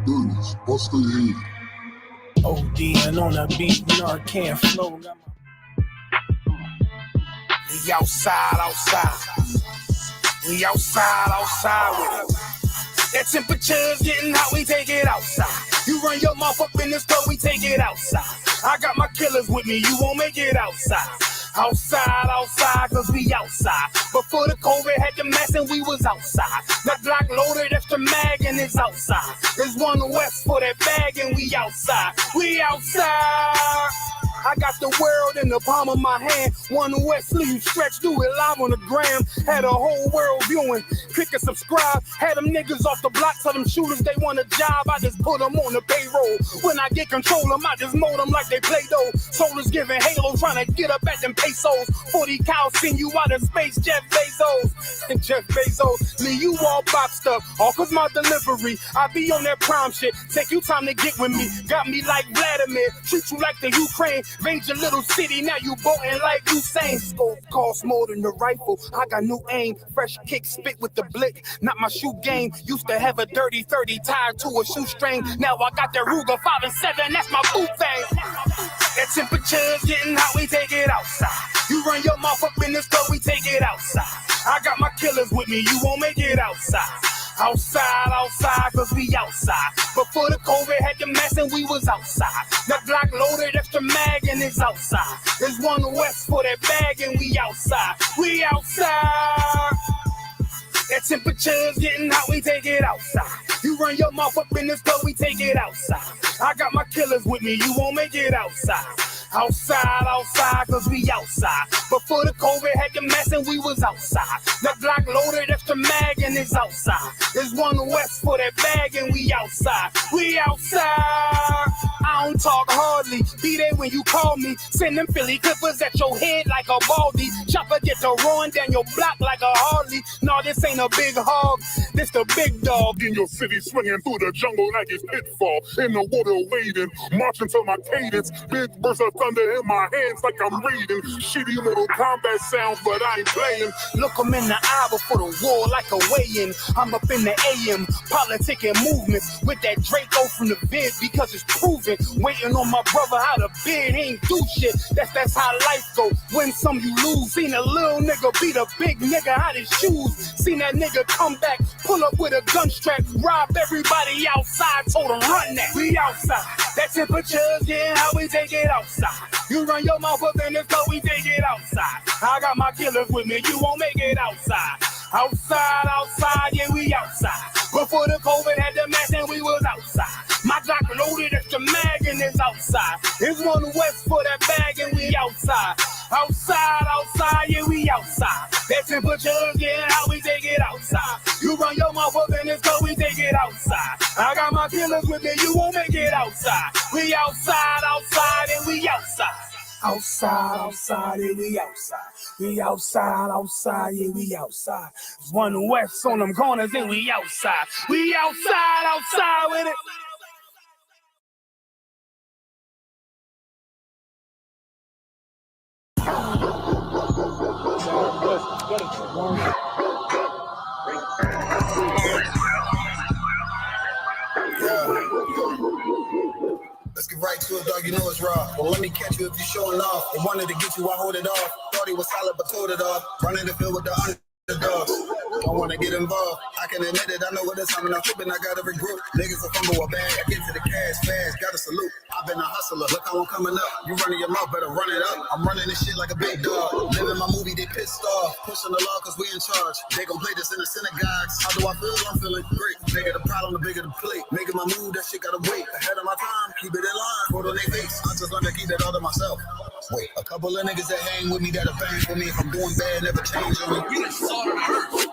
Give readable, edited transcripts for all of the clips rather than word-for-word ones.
goodness, bust their head. ODing on a beat, Narcan flow. We outside. We outside with it. That temperature's getting hot, we take it outside. You run your mouth up in this store, we take it outside. I got my killers with me, you won't make it outside. Outside, cause we outside. Before the COVID had the mask and we was outside. That Glock loaded extra mag and it's outside. There's one west for that bag and we outside. We outside. I got the world in the palm of my hand. One west sleeve stretch, do it live on the gram. Had a whole world viewing. Click and subscribe. Had them niggas off the block, tell them shooters they want a job. I just put them on the payroll. When I get control them, I just mold them like they Play-Doh. Soldiers giving Halo, trying to get up at them pesos. 40 cows send you out of space, Jeff Bezos. And Jeff Bezos, leave you all boxed up. All cause my delivery, I be on that prime shit. Take you time to get with me. Got me like Vladimir, treat you like the Ukraine. Raid your little city, now you boating like Usain. Scope costs more than the rifle. I got new aim, fresh kick, spit with the blick. Not my shoe game. Used to have a dirty 30 tied to a shoestring. Now I got that Ruger 5 and 7. That's my boot thing. That temperature's getting hot, we take it outside. You run your mouth up in this store, we take it outside. I got my killers with me, you won't make it outside. Outside, cause we outside. Before the COVID had the mask and we was outside. That Glock loaded extra mag and it's outside. There's one west for that bag and we outside. We outside. That temperature's getting hot, we take it outside. You run your mouth up in this store, we take it outside. I got my killers with me, you won't make it outside. Outside, cause we outside. Before the COVID had the mask and we was outside. The Glock loaded extra mag and it's outside. There's one west for that bag and we outside. We outside. I don't talk hardly. Be there when you call me. Send them Philly clippers at your head like a baldy. Chopper get to run down your block like a Harley. No, this ain't a big hog. This the big dog. In your city, swinging through the jungle like it's pitfall. In the water wading, marching to my cadence. Big bursts of thunder in my hands like I'm reading. Shitty little combat sounds, but I ain't playing. Look them in the eye before the war like a weigh-in. I'm up in the AM, politicking movements with that Draco from the vid because it's proven. Waiting on my brother how to bid, he ain't do shit. That's how life go. Win some, you lose. Seen a little nigga beat a big nigga out his shoes. Seen that nigga come back, pull up with a gun strap, rob everybody outside, told him run that. We outside. That temperature's getting hot, we take it outside. You run your mouth up in this car, we take it outside. I got my killers with me, you won't make it outside. Outside, yeah, we outside. Before the COVID had the mask and we was outside. My Glock loaded extra mag and it's outside. There's one west for that bag and we outside. Outside, yeah, we outside. That temperature's getting hot, we take it outside. You run your mouth up in this car, we take it outside. I got my killers with me, you won't make it outside. We outside, and we outside. Outside, yeah, we outside. We outside, yeah, we outside. There's one west on them corners and we outside. We outside with it. Let's get right to it, dog. You know it's raw. Well, let me catch you if you're showing off. They wanted to get you, I hold it off. Thought he was solid, but told it off. Running the field with the underdogs. Don't want to get involved. I can admit it. I know what it's time. I'm tripping. I got every group. Niggas will fumble a bag. I get to the cash fast. Got to salute. I've been a hustler. Look how I'm coming up. You running your mouth, better run it up. I'm running this shit like a big dog. Living my movie, they pissed off. Pushing the law because we in charge. They gon' play this in the synagogues. How do I feel? I'm feeling great. Bigger the problem, the bigger the plate. Making my move, that shit gotta wait. Ahead of my time, keep it in line. Put on their face. I just learned to keep it all to myself. Wait, a couple of niggas that hang with me that'll bang for me. If I'm doing bad, never change on me. We the salt of the earth.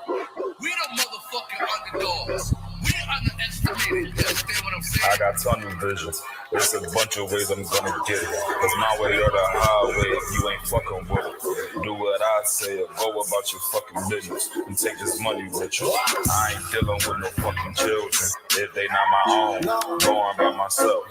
We the motherfucking underdogs. We underestimated. You understand what I'm saying? I got tunnel visions. There's a bunch of ways I'm gonna get it. Cause my way or the highway, you ain't fucking with it. Do what I say or go about your fucking business and take this money with you. I ain't dealing with no fucking children if they not my own. Going by myself,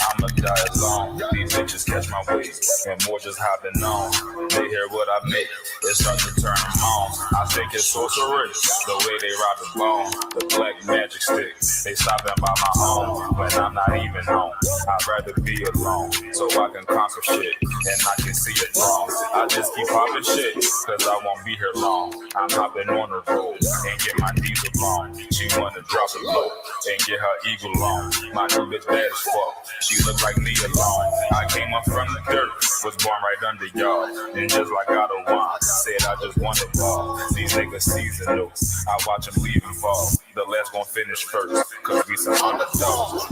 I'ma die alone. These bitches catch my weight and more just hopping on. They hear what I make, it start to turn them on. I think it's sorcery, the way they rob the bone. The black magic stick, they stopping by my home when I'm not even home. I'd rather be alone so I can conquer shit and I can see it wrong. I just keep popping shit cause I won't be here long. I'm hopping on the road and get my diesel on. She wanna drop it low and get her eagle on. My new bitch bad as fuck, she look like me alone. I came up from the dirt, was born right under y'all. And just like I don't want, said I just want it all. These niggas seasonal, I watch them leave and fall. The last gon' finish first, cause we some underdogs.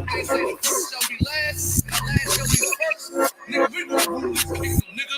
I say the first shall be last, and the last shall be first. Nigga, we gon' rule this kingdom, nigga.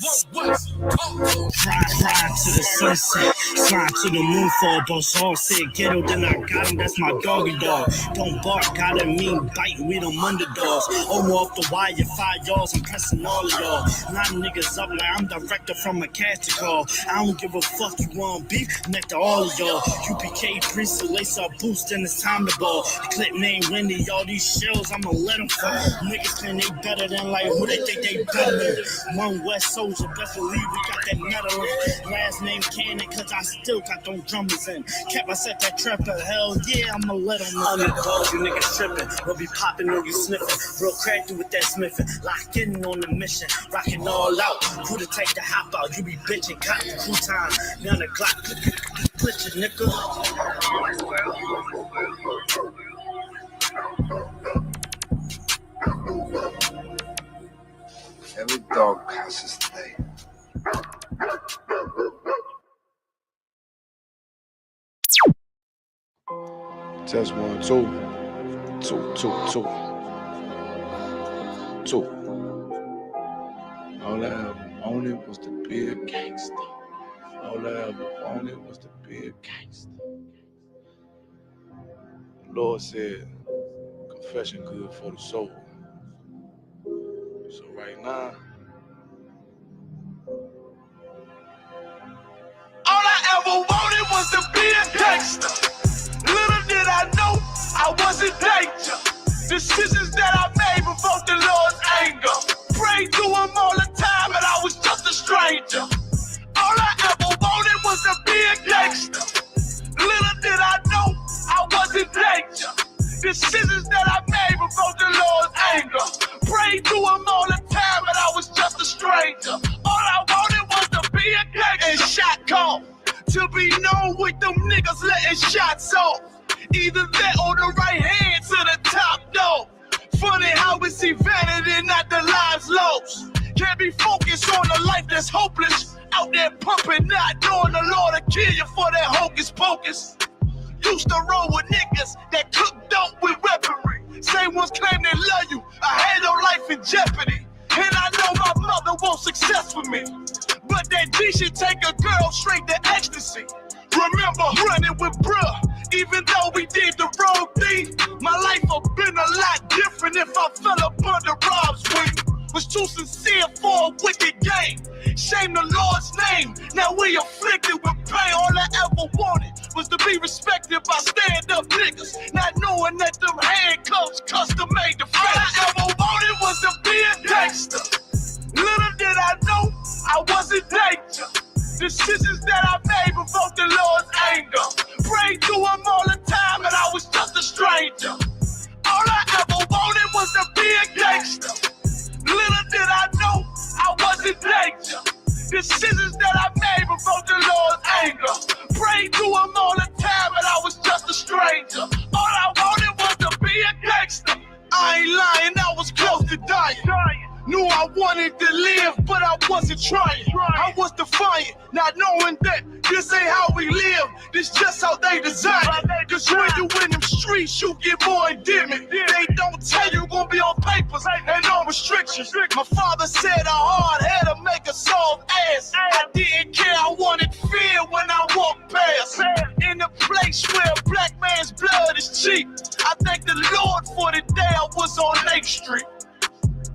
This one West. Ride to the sunset, slide to the moon fall. Boss all said ghetto, then I got him, that's my doggy dog. Don't bark, gotta mean bite, we them underdogs. Over off the wire, 5 yards, I'm pressing all of y'all. Line niggas up like I'm director from a casting call. I don't give a fuck, you want beef, neck to all of y'all. UPK, Prince, lace up boost, and it's time to ball. The clip name Wendy, all these shells, I'ma let them fall. Niggas claim they better than like who they think they better than. One West soldier, best believe we got that metal in. Last name Cannon, cause I still got them drummers in. Kept I set that trapper, hell yeah, I'ma let them know. Underdogs, you niggas tripping, we'll be popping or you sniffing. Real crafty with that smithing, lock in on the mission, rocking all out. Who to take the hop out, you be bitching, cop the crew time. Now the clock, glitch it, nigga. Every dog passes today. Test 1, 2. 2, 2, 2. 2. All I ever wanted was to be a gangster. All I ever wanted was to be a gangster. The Lord said, confession good for the soul. So right now, all I ever wanted was to be a gangster. Little did I know I was in danger. Decisions that I made provoked the Lord's anger. Prayed to him all the time and I was just a stranger. All I ever wanted was to be a gangster. Little did I know I was in danger. Decisions that I made provoked the Lord's anger. Prayed to him all the time and I was just a stranger. All I wanted was to be a gangster. And shot call. To be known with them niggas letting shots off. Either that or the right hand to the top dog. Funny how we see vanity, not the lives lost. Can't be focused on a life that's hopeless. Out there pumping, not knowing the Lord will kill you for that hocus pocus. Used to roll with niggas that cook dope with weaponry. Same ones claim they love you. I had no life in jeopardy. And I know my mother wants success with me. But that G should take a girl straight to ecstasy. Remember running with bruh, even though we did the wrong thing. My life would've been a lot different if I fell up under Rob's wing. Was too sincere for a wicked game. Shame the Lord's name, now we afflicted with pain. All I ever wanted was to be respected by stand-up niggas. Not knowing that them handcuffs custom made the face. All I ever wanted was to be a gangster. Little did I know I was in danger. Decisions that I made provoked the Lord's anger. Prayed to him all the time and I was just a stranger. All I ever wanted was to be a gangster. Little did I know I was in danger. Decisions that I made provoked the Lord's anger. Prayed to him all the time and I was just a stranger. All I wanted was to be a gangster. I ain't lying, I was close to dying. Knew I wanted to live, but I wasn't trying. I was defiant, not knowing that this ain't how we live. This just how they design it. Cause when you in them streets, you get more endemic. They don't tell you gonna be on papers and on restrictions. My father said a hard head to make a soft ass. I didn't care, I wanted fear when I walked past. In a place where a black man's blood is cheap. I thank the Lord for the day I was on Lake Street.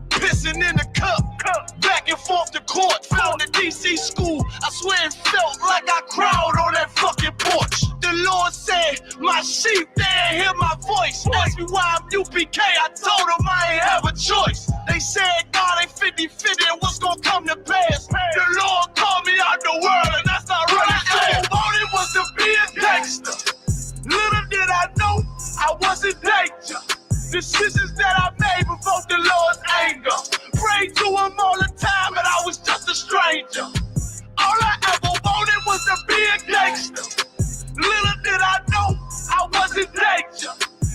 Pissing in the cup, back back and forth to court. From the DC school, I swear it felt like I cried on that fucking porch. The Lord said, my sheep, they ain't hear my voice. Ask me why I'm UPK, I told them I ain't have a choice. They said God ain't 50-50 and what's gonna come to pass. The Lord called me out the world and that's not really fair. All it was to be a gangster. Little did I know I was in danger. Decisions that I made provoked the Lord's anger. Prayed to him all the time and I was just a stranger. All I ever wanted was to be a gangster. Little did I know I was in danger.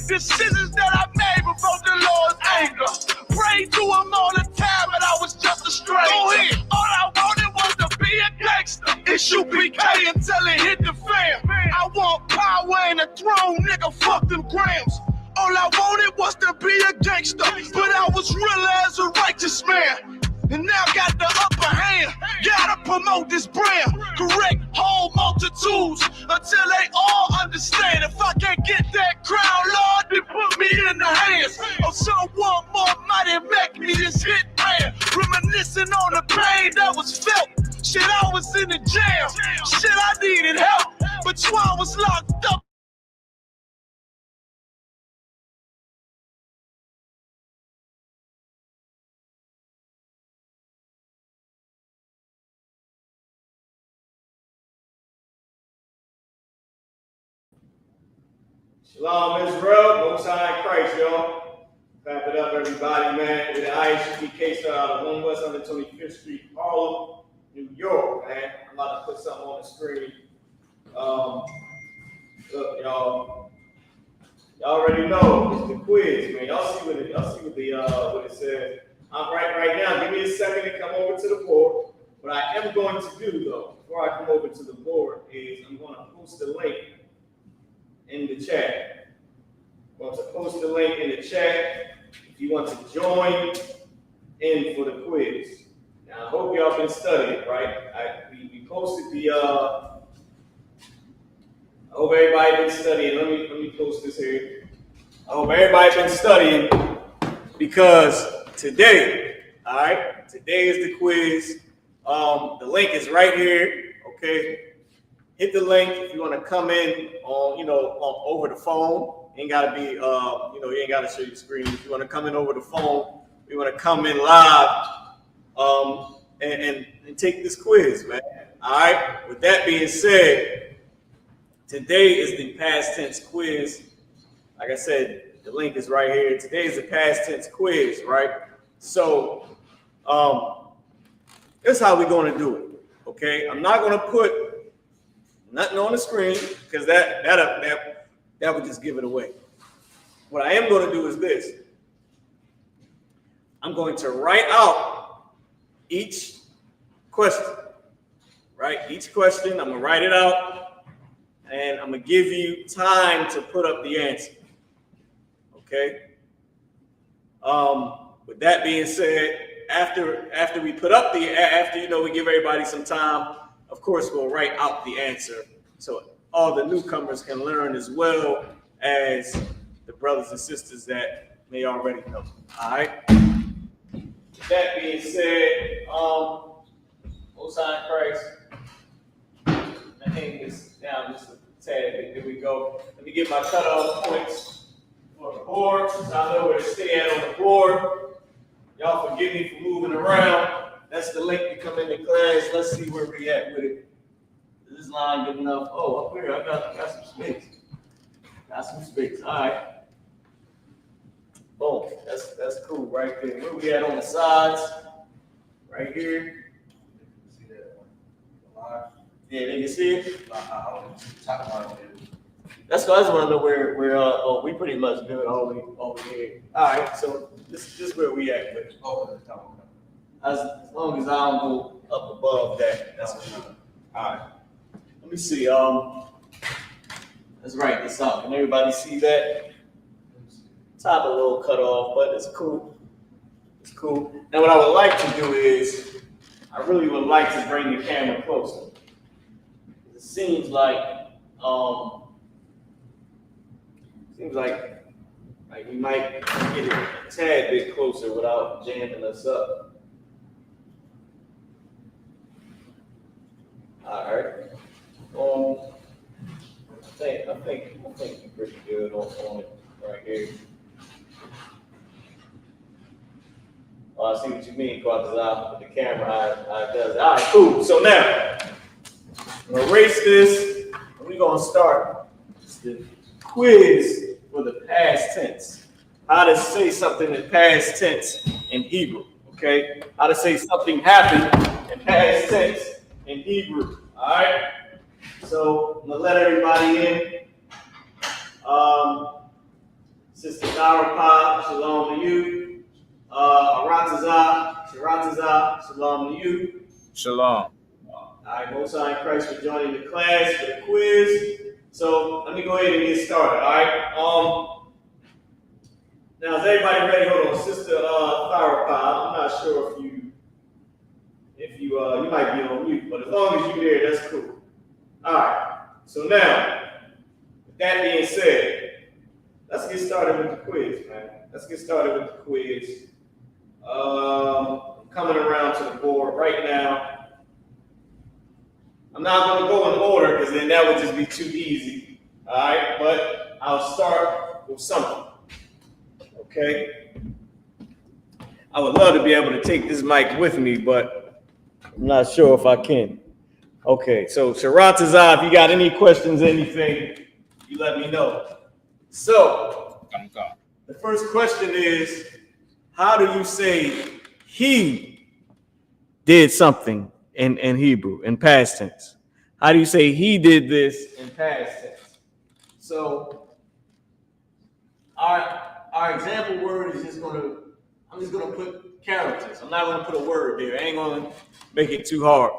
Decisions that I made provoked the Lord's anger. Prayed to him all the time and I was just a stranger. Go ahead. All I wanted was to be a gangster. I.S.U.P.K until it hit the fan. I want power and a throne, nigga, fuck them grams. All I wanted was to be a gangster, but I was real as a righteous man. And now got the upper hand, gotta promote this brand. Correct whole multitudes until they all understand. If I can't get that crown, Lord, then put me in the hands of someone more mighty, make me this hit man. Reminiscing on the pain that was felt. Shit, I was in the jail. Shit, I needed help, but Swan was locked up. Shalom, Israel. Most High in Christ, y'all. Clap it up, everybody, man. With the I.S.U.P.K start out of 1 West 125th Street, Harlem, New York, man. I'm about to put something on the screen. Look, y'all. Y'all already know it's the quiz, man. Y'all see what it says. Right now. Give me a second to come over to the board. What I am going to do, though, before I come over to the board, is I'm going to post a link in the chat. I'm going to post the link in the chat if you want to join in for the quiz. Now, I hope y'all been studying, right? We posted the. I hope everybody been studying. Let me post this here. I hope everybody been studying because today, all right, today is the quiz. The link is right here. Okay. Hit the link if you want to come in on, over the phone. Ain't gotta be, you ain't gotta show your screen. If you want to come in over the phone, we want to come in live, and take this quiz, man. All right. With that being said, today is the past tense quiz. Like I said, the link is right here. Today is the past tense quiz, right? So, that's how we're going to do it. Okay. I'm not going to put nothing on the screen because that would just give it away. What I am going to do is this. I'm going to write out each question, right? Each question, I'm going to write it out, and I'm going to give you time to put up the answer, okay? With that being said, after we put up we give everybody some time, of course, we'll write out the answer so all the newcomers can learn as well as the brothers and sisters that may already know. All right. With that being said, Most High in Christ. I hang this down just a tad bit. There we go. Let me get my cutoff points for the board. So I know where to stay at on the board. Y'all forgive me for moving around. That's the link to come into class. Let's see where we at with it. Is this line good enough? Oh, up here, I got some space. Got some space. All right. Boom. That's cool right there. Where we at on the sides? Right here. See that line? Yeah, they can see it. That's why I just want to know where we pretty much do it over here. All right, so this is where we at with it. As long as I don't go up above that, that's good. All right. Let me see. Let's write this out. Can everybody see that? Top a little cut off, but it's cool. It's cool. Now, what I would like to do is, I really would like to bring the camera closer. It seems like we might get it a tad bit closer without jamming us up. All right. I think you're pretty good on it right here. Oh, I see what you mean, Qadash, with the camera, how it does it. All right, cool. So now, I'm gonna erase this, and we're gonna start the quiz for the past tense. How to say something in past tense in Hebrew, okay? How to say something happened in past tense in Hebrew, all right? So I'm gonna let everybody in. Sister Darapah, shalom to you. Aratazah, shalom to you. Shalom. All right, Most High in Christ for joining the class for the quiz. So let me go ahead and get started. All right. Now is everybody ready? Hold on, Sister Darapah. I'm not sure if you might be on mute, but as long as you're there, that's cool. All right. So now, with that being said, let's get started with the quiz, man. Let's get started with the quiz. I'm coming around to the board right now. I'm not going to go in order because then that would just be too easy. All right, but I'll start with something. Okay. I would love to be able to take this mic with me, but I'm not sure if I can. Okay, so Sharatazah, if you got any questions, anything, you let me know. So, the first question is, how do you say he did something in Hebrew, in past tense? How do you say he did this in past tense? So, our example word is I'm just gonna put characters. I'm not gonna put a word there. I ain't gonna make it too hard.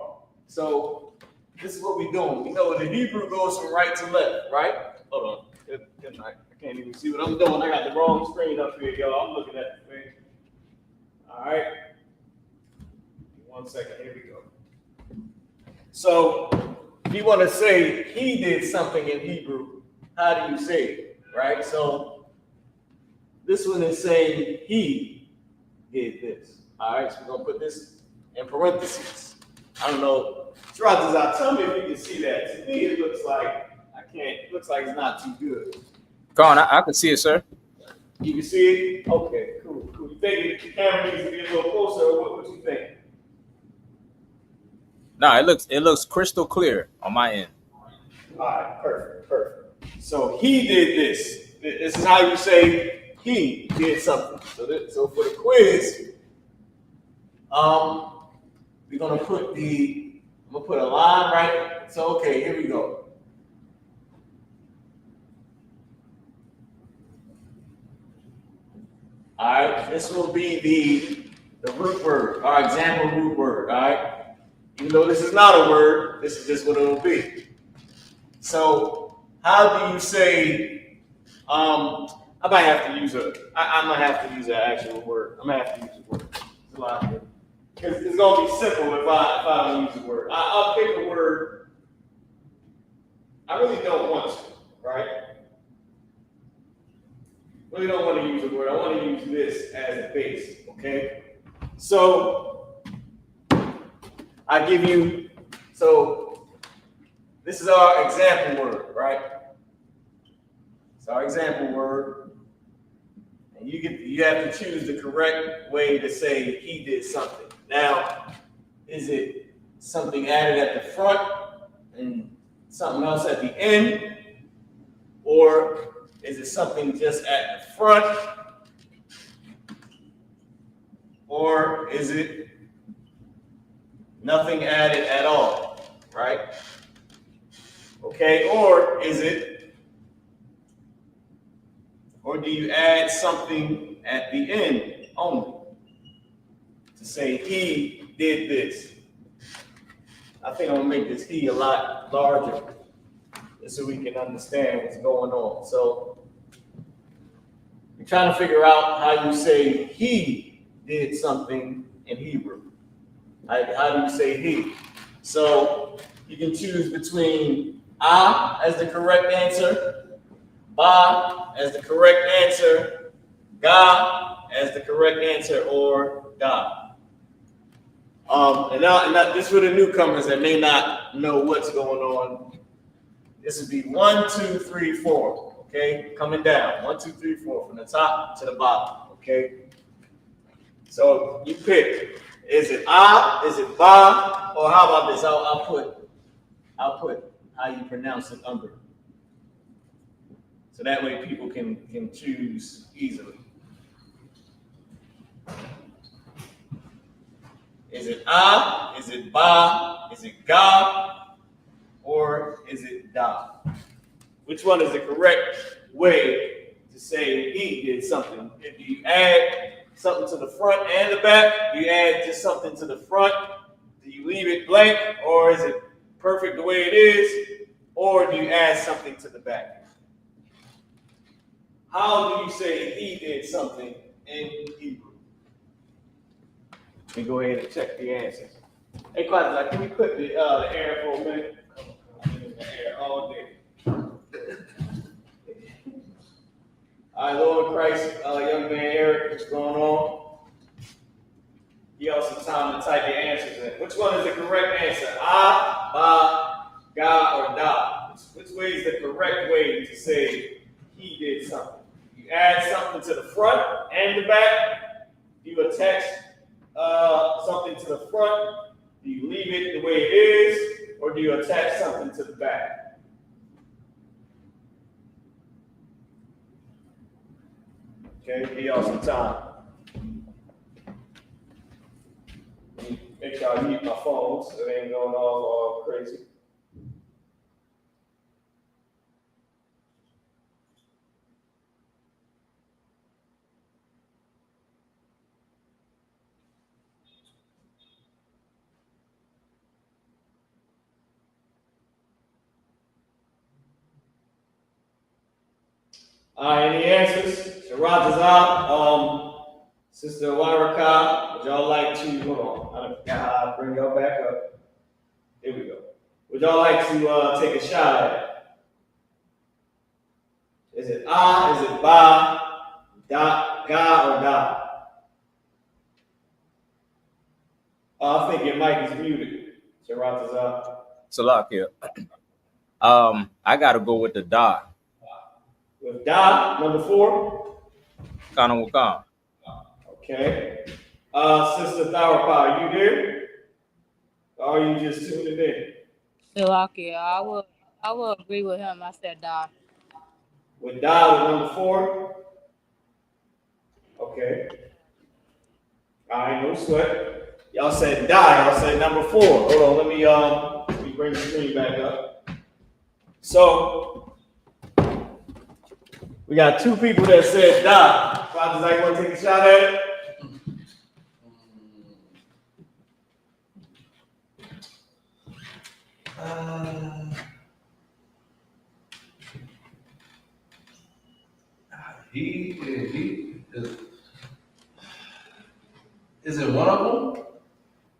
So, this is what we're doing. We know the Hebrew goes from right to left, right? Hold on. I can't even see what I'm doing. I got the wrong screen up here, y'all. I'm looking at the thing. All right. 1 second. Here we go. So, if you want to say he did something in Hebrew, how do you say it, right? So, this one is saying he did this. All right. So, we're going to put this in parentheses. I don't know. Sharatazah, tell me if you can see that. To me, it looks like I can't. It looks like it's not too good. Go on, I can see it, sir. You can see it? Okay, cool. You think the camera needs to be a little closer, or what you think? No, it looks crystal clear on my end. All right, perfect. So he did this. This is how you say he did something. So for the quiz, we're gonna put a line right. So okay, here we go. All right, this will be the root word, our example root word. All right, even though this is not a word, this is just what it will be. So, how do you say? I might have to use I'm gonna have to use an actual word. I'm gonna have to use a word. It's a lot of it. Because it's gonna be simple if I don't use a word. I'll pick a word. I really don't want to, right? Really don't want to use a word. I want to use this as a base, okay? So I give you, so this is our example word, right? It's our example word. And you have to choose the correct way to say he did something. Now, is it something added at the front and something else at the end? Or is it something just at the front? Or is it nothing added at all, right? Okay, or do you add something at the end only to say he did this? I think I'm gonna make this he a lot larger just so we can understand what's going on. So we're trying to figure out how you say he did something in Hebrew. How do you say he? So you can choose between I as the correct answer, Ba as the correct answer, Ga as the correct answer, or God. And this for the newcomers that may not know what's going on. This would be 1, 2, 3, 4. Okay, coming down. 1, 2, 3, 4 from the top to the bottom. Okay. So you pick. Is it ah? Is it ba? Or how about this? I'll put how you pronounce it under. So that way people can choose easily. Is it ah? Is it ba? Is it ga? Or is it da? Which one is the correct way to say he did something? If you add something to the front and the back, you add just something to the front, do you leave it blank, or is it perfect the way it is, or do you add something to the back? How do you say he did something in Hebrew? Let me go ahead and check the answers. Hey, Qadash, can we put the air for a minute? I'm in the air all day. All right, Lord Christ, young man Eric, what's going on? Give y'all some time to type your answers in. Which one is the correct answer? Ah, ba, ga, or da? Which way is the correct way to say he did something? You add something to the front and the back. You attach something to the front. Do you leave it the way it is, or do you attach something to the back? Okay, give y'all some time. Make sure I mute my phone so it ain't going all crazy. Any answers? Sharatazah, Sister Waraka, would y'all like to, hold on, I forgot how to bring y'all back up. Here we go. Would y'all like to take a shot at it? Is it ah, is it ba, da, ga, or da? I think your mic is muted, Sharatazah. Salakia. I gotta go with the da. With da, number 4. Kana Wakam. Okay. Sister Tharapa, are you there? Or are you just tuning in? Salakia, I will agree with him. I said da. With da with number 4? Okay. All right, no sweat. Y'all said da, y'all said number 4. Hold on, let me bring the screen back up. So we got 2 people that said da. Does anybody want to take a shot at it? Is it one of them?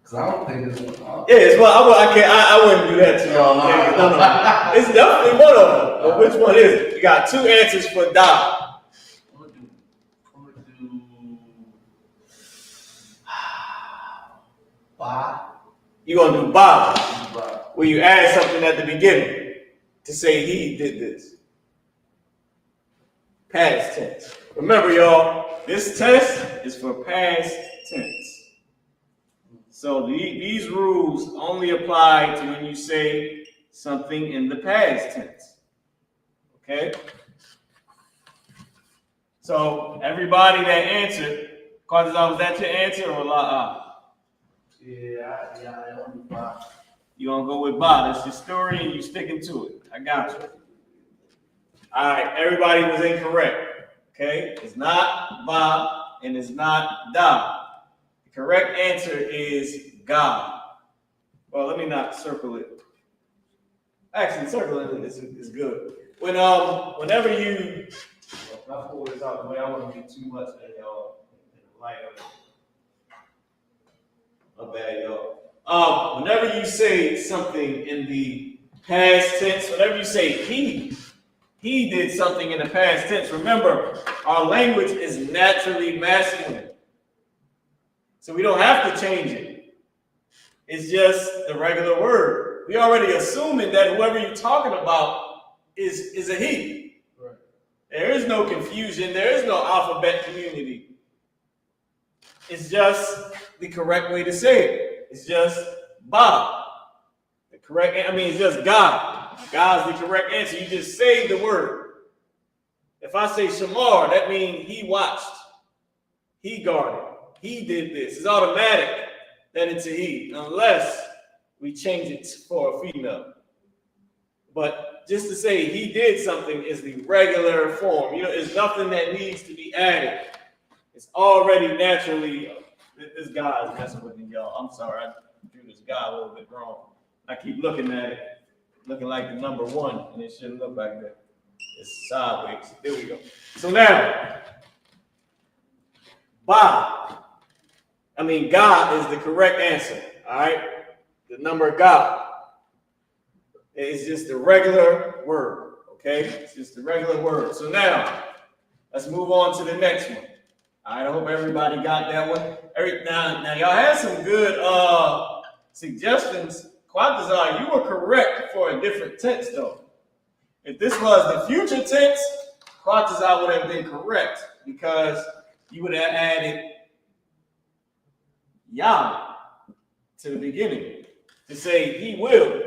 Because I don't think it's one of them. Yeah, it's one. I wouldn't do that to y'all. No. It's definitely one of them. But which one is it? You got 2 answers for da. I'm gonna do ba. You're going to do ba, where you add something at the beginning to say he did this. Past tense. Remember, y'all, this test is for past tense. So these rules only apply to when you say something in the past tense. Okay? So everybody that answered, Qadash, was that your answer or la? Yeah, I don't do ba. You gonna go with ba? That's your story, and you sticking to it. I got you. All right, everybody was incorrect. Okay, it's not ba and it's not da. The correct answer is God. Well, let me not circle it. Actually, circling it is good. Whenever you, I'll pull this out the way. I don't want to get too much in y'all in the light of it. My bad, y'all. Whenever you say something in the past tense, whenever you say he did something in the past tense, remember, our language is naturally masculine. So we don't have to change it. It's just the regular word. We already assuming that whoever you're talking about is a he. Right. There is no confusion. There is no alphabet community. It's just the correct way to say it. It's just Ba. The correct, it's just God. God's the correct answer. You just say the word. If I say Shamar, that means he watched, he guarded, he did this. It's automatic that it's a he, unless we change it for a female. But just to say he did something is the regular form. There's nothing that needs to be added. It's already naturally. This guy is messing with me, y'all. I'm sorry, I drew this guy a little bit wrong. I keep looking at it, looking like the number 1, and it shouldn't look like that. It's sideways. There we go. So now, God is the correct answer. All right, the number God is just the regular word. Okay, it's just the regular word. So now, let's move on to the next one. All right, I hope everybody got that one. Now y'all had some good suggestions. Qadash, you were correct for a different tense, though. If this was the future tense, Qadash would have been correct because you would have added Yah to the beginning to say he will.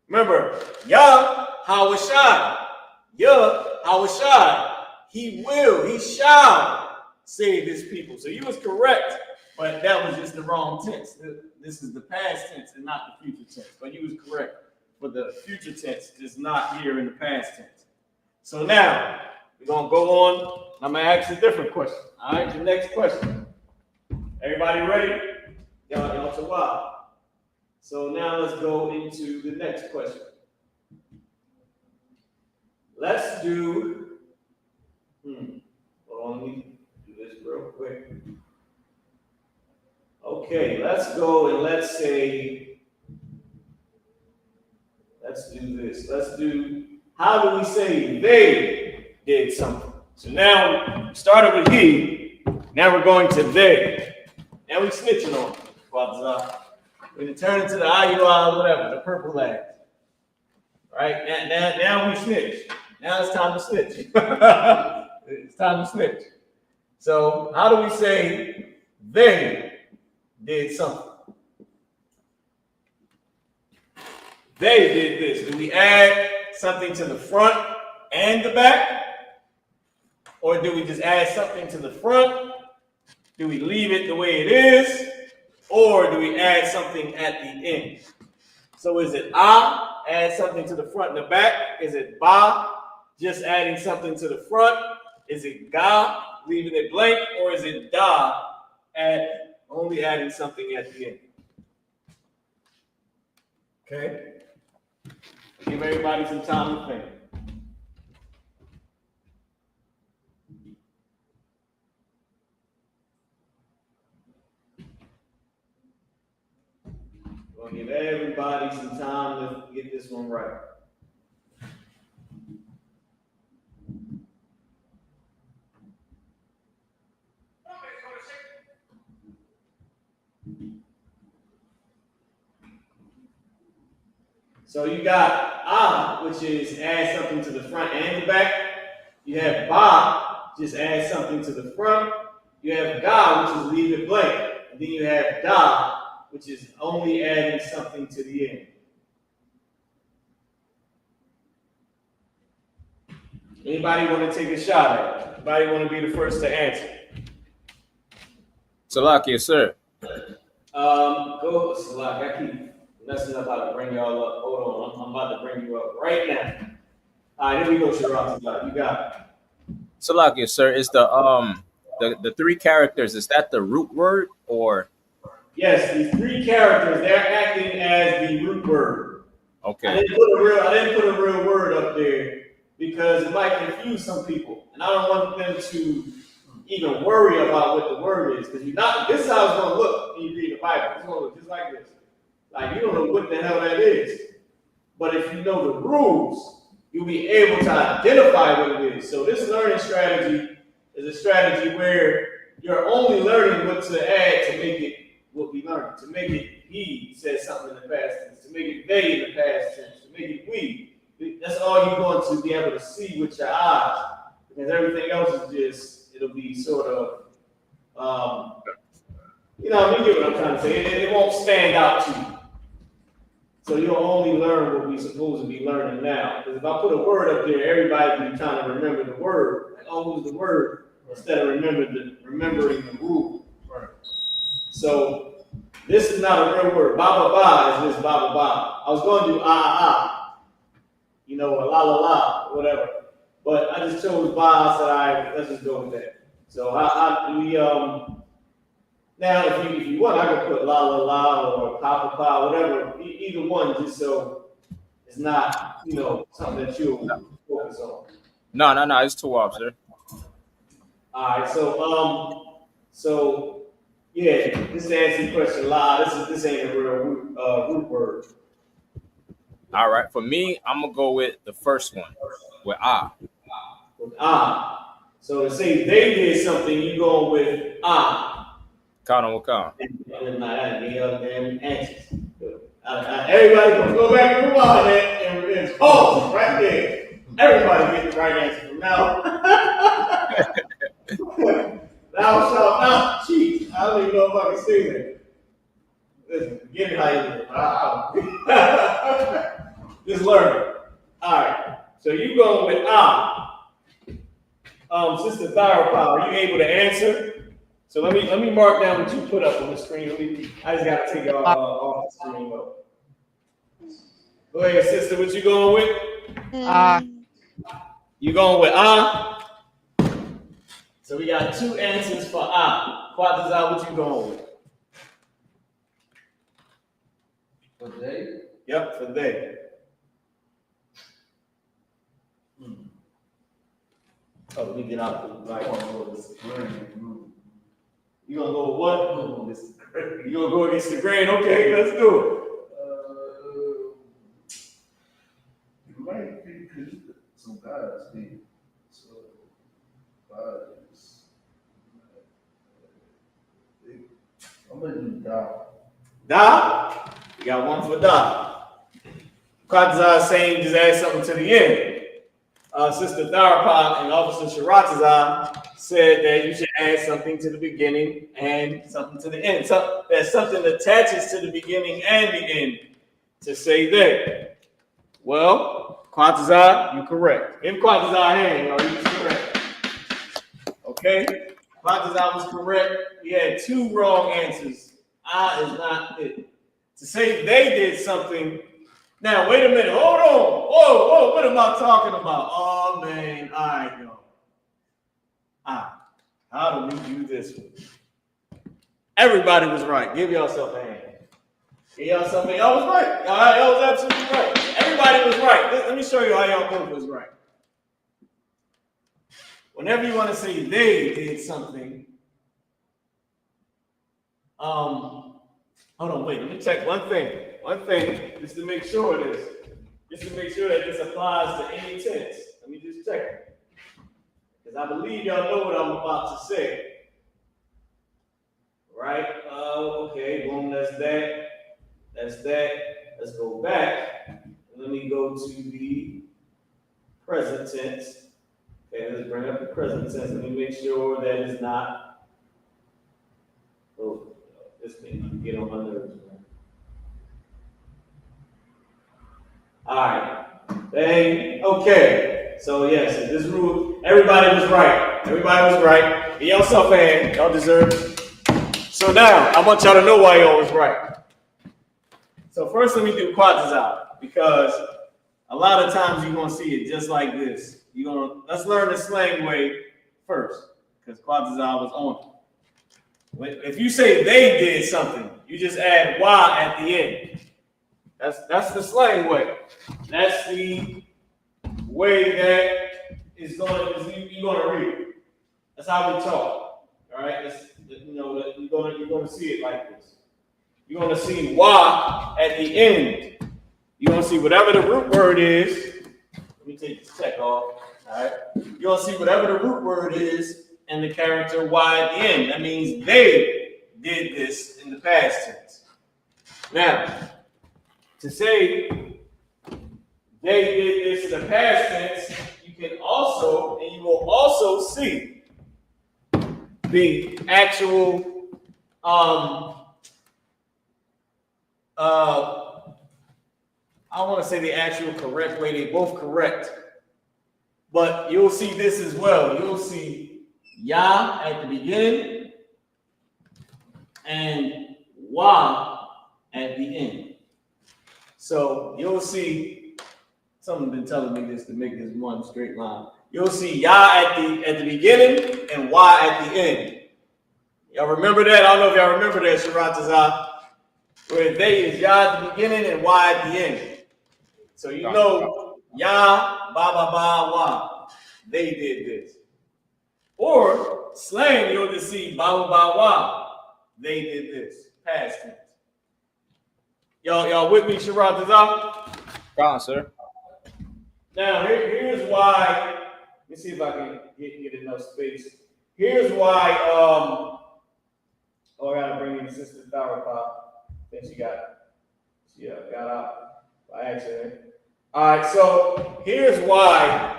Remember, Yah, Hawashai. Yah, Hawashai. He will, he shall save his people. So you was correct, but that was just the wrong tense. This is the past tense and not the future tense. But you was correct for the future tense, just not here in the past tense. So now, we're going to go on. I'm going to ask a different question. All right, the next question. Everybody ready? Y'all to wow. So now let's go into the next question. Let's do, hold on, let me do this real quick. Okay, let's go and let's say, let's do this. Let's do, how do we say they did something? So now we started with he, now we're going to they. Now we snitching on them. We're going to turn into the IUI, whatever, the purple lag. Right? Now we snitch. Now it's time to snitch. It's time to snitch. So how do we say they did something? They did this. Do we add something to the front and the back? Or do we just add something to the front? Do we leave it the way it is? Or do we add something at the end? So is it add something to the front and the back? Is it ba, just adding something to the front? Is it ga, leaving it blank? Or is it da, only adding something at the end? Okay. Give everybody some time to think. We're going to give everybody some time to get this one right. So you got which is add something to the front and the back. You have ba, just add something to the front. You have ga, which is leave it blank. And then you have da, which is only adding something to the end. Anybody want to take a shot at it? Anybody want to be the first to answer? Salakia, sir. Go, Salak. I keep messing up how to bring y'all up. Hold on, I'm about to bring you up right now. All right, here we go, Shiraz. You got it. Salakia, sir. Is the 3 characters, is that the root word or? Yes, these 3 characters, they're acting as the root word. Okay. I didn't put a real word up there because it might confuse some people. And I don't want them to even worry about what the word is. Because this is how it's going to look when you read the Bible. It's going to look just like this. Like, you don't know what the hell that is. But if you know the rules, you'll be able to identify what it is. So this learning strategy is a strategy where you're only learning what to add to make it what we learned. To make it he said something in the past tense. To make it they in the past tense. To make it we. That's all you're going to be able to see with your eyes. Because everything else is just, it'll be sort of, you get what I'm trying to say. It won't stand out to you. So you'll only learn what we're supposed to be learning now. Because if I put a word up there, everybody will be trying to remember the word. Like, oh, who's the word? Instead of remembering the rule. Right. So this is not a real word. Ba ba ba is just ba ba ba. I was going to do ah. Or la la la, whatever. But I just chose ba. I said, let's just go with that. So now if you want, I could put la la la or pa pa pa, whatever. Either one, just so it's not something that you'll focus on. No, it's too off, sir. All right, so yeah, just to answer your question, la. This ain't a real root word. All right, for me, I'm gonna go with the first one, with ah. With ah. So to say they did something, you going with ah. Count on what count. Damn answers. Everybody gonna go back and rewind that and pause right there. Everybody get the right answer from now. Thou shalt not cheat. I don't even know if I can say that. Listen, get it how you do it. Just learn it. All right. So you going with Sister Thyropower, are you able to answer? So let me mark down what you put up on the screen. I just got to take it off the screen. Go ahead, sister. What you going with? You going with So we got two answers for Qadash, what you going with? For they? Yep, for they. Oh, let me get out the light. You gonna go with what? You gonna go against the grain? Okay, let's do it. You might be some guys need I'm gonna do Da? You got one for Da. Qadash saying just add something to the end. Sister Tharapah and Officer Sharatazah said that you should add something to the beginning and something to the end. So that something attaches to the beginning and the end to say that. Well, Qadash, you're correct. In Qadash hand, you correct. Okay? Qadash was correct. We had two wrong answers. Is not it. To say they did something. Now, wait a minute. Hold on. Whoa. What am I talking about? Oh, man. All right, yo. How do we do this one? Everybody was right. Give yourself a hand. Give yourself a hand. Y'all was right. All right, y'all was absolutely right. Everybody was right. Let me show you how y'all both was right. Whenever you want to say they did something, hold on, wait, let me check one thing, just to make sure that this applies to any tense. Let me just check it. Because I believe y'all know what I'm about to say. Right? Okay, boom, that's that. Let's go back. Let me go to the present tense. Okay, let's bring up the present tense. Let me make sure that it's not. Oh, this thing get on my nerves, man. All right. Okay. So yes, this rule, everybody was right. Give yourself a hand. Y'all deserve it. So now I want y'all to know why y'all was right. So first, let me do Qadash, because a lot of times you're gonna see it just like this. Let's learn the slang way first, because Qadash was on it. If you say they did something, you just add Y at the end. That's the slang way. That's the way that you're gonna read. That's how we talk. All right. You're gonna see it like this. You're gonna see Y at the end. You're gonna see whatever the root word is. Let me take this check off. All right. You're gonna see whatever the root word is and the character Y at the end. That means they did this in the past tense. Now, to say they did this in the past tense, you can also, and you will also see the actual I want to say the actual correct way. They both correct. But you'll see this as well. You'll see Yah at the beginning and Wah at the end. So you'll see, someone's been telling me this to make this one straight line. You'll see Yah at the beginning and Wah at the end. Y'all remember that? I don't know if y'all remember that, Sharatazah, where they is Yah at the beginning and Wah at the end. So you know, Yah, ba, ba, ba, Wah. They did this. Or slang, you'll just see ba, ba, ba, Wah. They did this. Past tense. Y'all with me, Sharatazah? Gone, sir. Now, here's why. Let me see if I can get enough space. Here's why. Oh, I gotta bring in Sister Darapah. Then she got out by accident. All right, so here's why.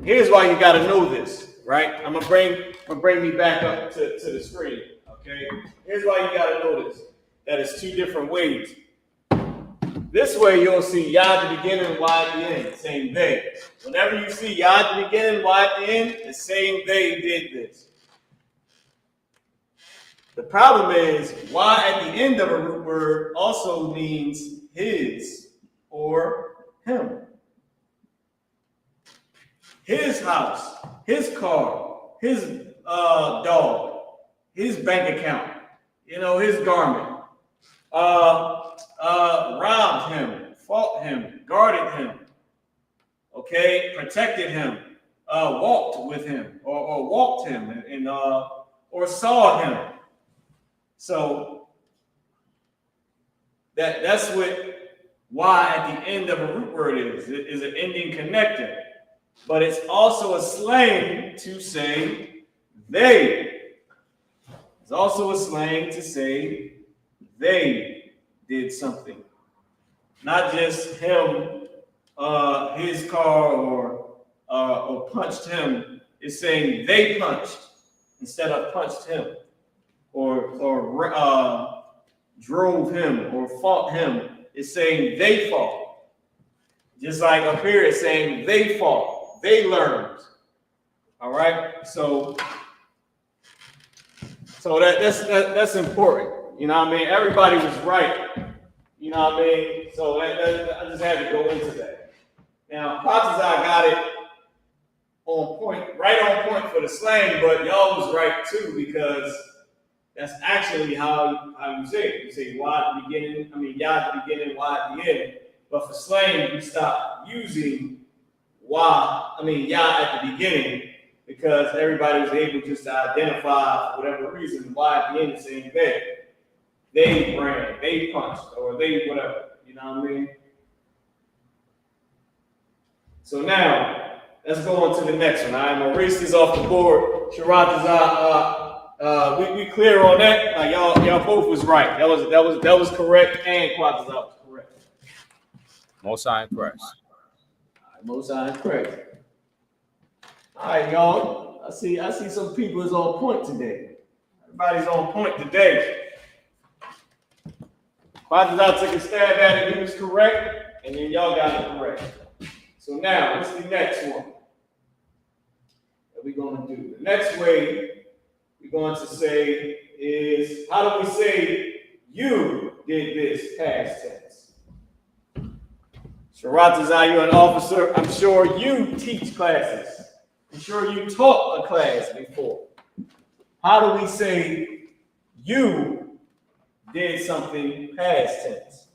Here's why you got to know this, right? I'm gonna bring me back up to the screen. Okay. Here's why you got to know this. That is two different ways. This way you'll see Yah at the beginning and Wah at the end. Same thing. Whenever you see Yah at the beginning, Wah at the end, the same they did this. The problem is, Wah at the end of a root word also means his or him. His house, his car, his dog, his bank account, his garment, robbed him, fought him, guarded him, okay, protected him, walked with him, or walked him, and or saw him. So that's what Wah at the end of a root word is. It is an ending connector. But it's also a slang to say they. It's also a slang to say they did something. Not just him, his car, or punched him. It's saying they punched instead of punched him, or drove him, or fought him. It's saying they fought. Just like up here, it's saying they fought. They learned. All right. So that's important. You know what I mean? Everybody was right. You know what I mean? So I just had to go into that. Now, Patazai got it on point, right on point for the slang, but y'all was right too, because that's actually how you say it. You say Wah at the beginning, Yah at the beginning, Wah at the end. But for slang, you stop using Yah at the beginning, because everybody was able just to identify, for whatever reason, Wah at the end is saying they ran, they punched, or they whatever. You know what I mean? So now, let's go on to the next one. I'm gonna erase this off the board. Sharatazah, we clear on that? Like y'all both was right. That was correct, and Quatazah was correct. Most High in Christ. Most High in Christ. All right, y'all. I see some people is on point today. Everybody's on point today. Quatazah took a stab at it. He was correct, and then y'all got it correct. So now, what's the next one that we're going to do? The next way we're going to say is, how do we say you did this past tense? Sharatazah, you're an officer. I'm sure you teach classes. I'm sure you taught a class before. How do we say you did something past tense?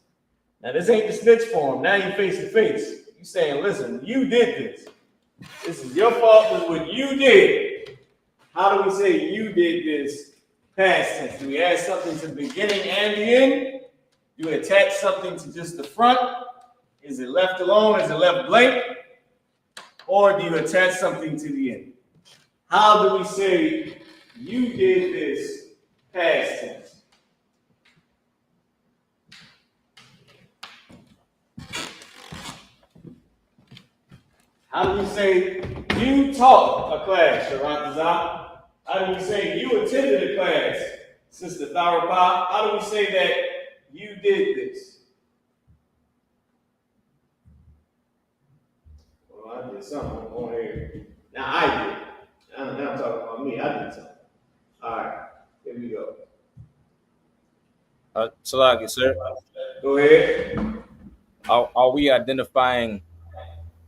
Now, this ain't the snitch form. Now you're face to face. You're saying, listen, you did this. This is your fault. This is what you did. How do we say you did this past tense? Do we add something to the beginning and the end? Do we attach something to just the front? Is it left alone? Is it left blank? Or do you attach something to the end? How do we say you did this past tense? How do you say you taught a class, Sharat Azam? How do we say you attended a class, Sister Tharapa? How do we say that you did this? Well, I did something on here. Now I did. Now I'm talking about me. I did something. All right, here we go. Salaki, sir. Go ahead. Are we identifying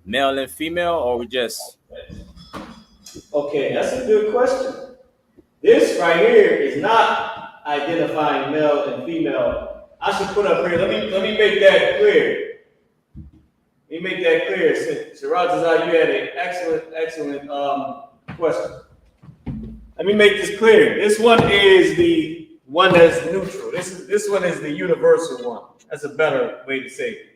male and female, or we just? Okay, that's a good question. This right here is not identifying male and female. I should put up here. Let me make that clear. Let me make that clear. Siraj Azar, you had an excellent question. Let me make this clear. This one is the one that's neutral. This one is the universal one. That's a better way to say it.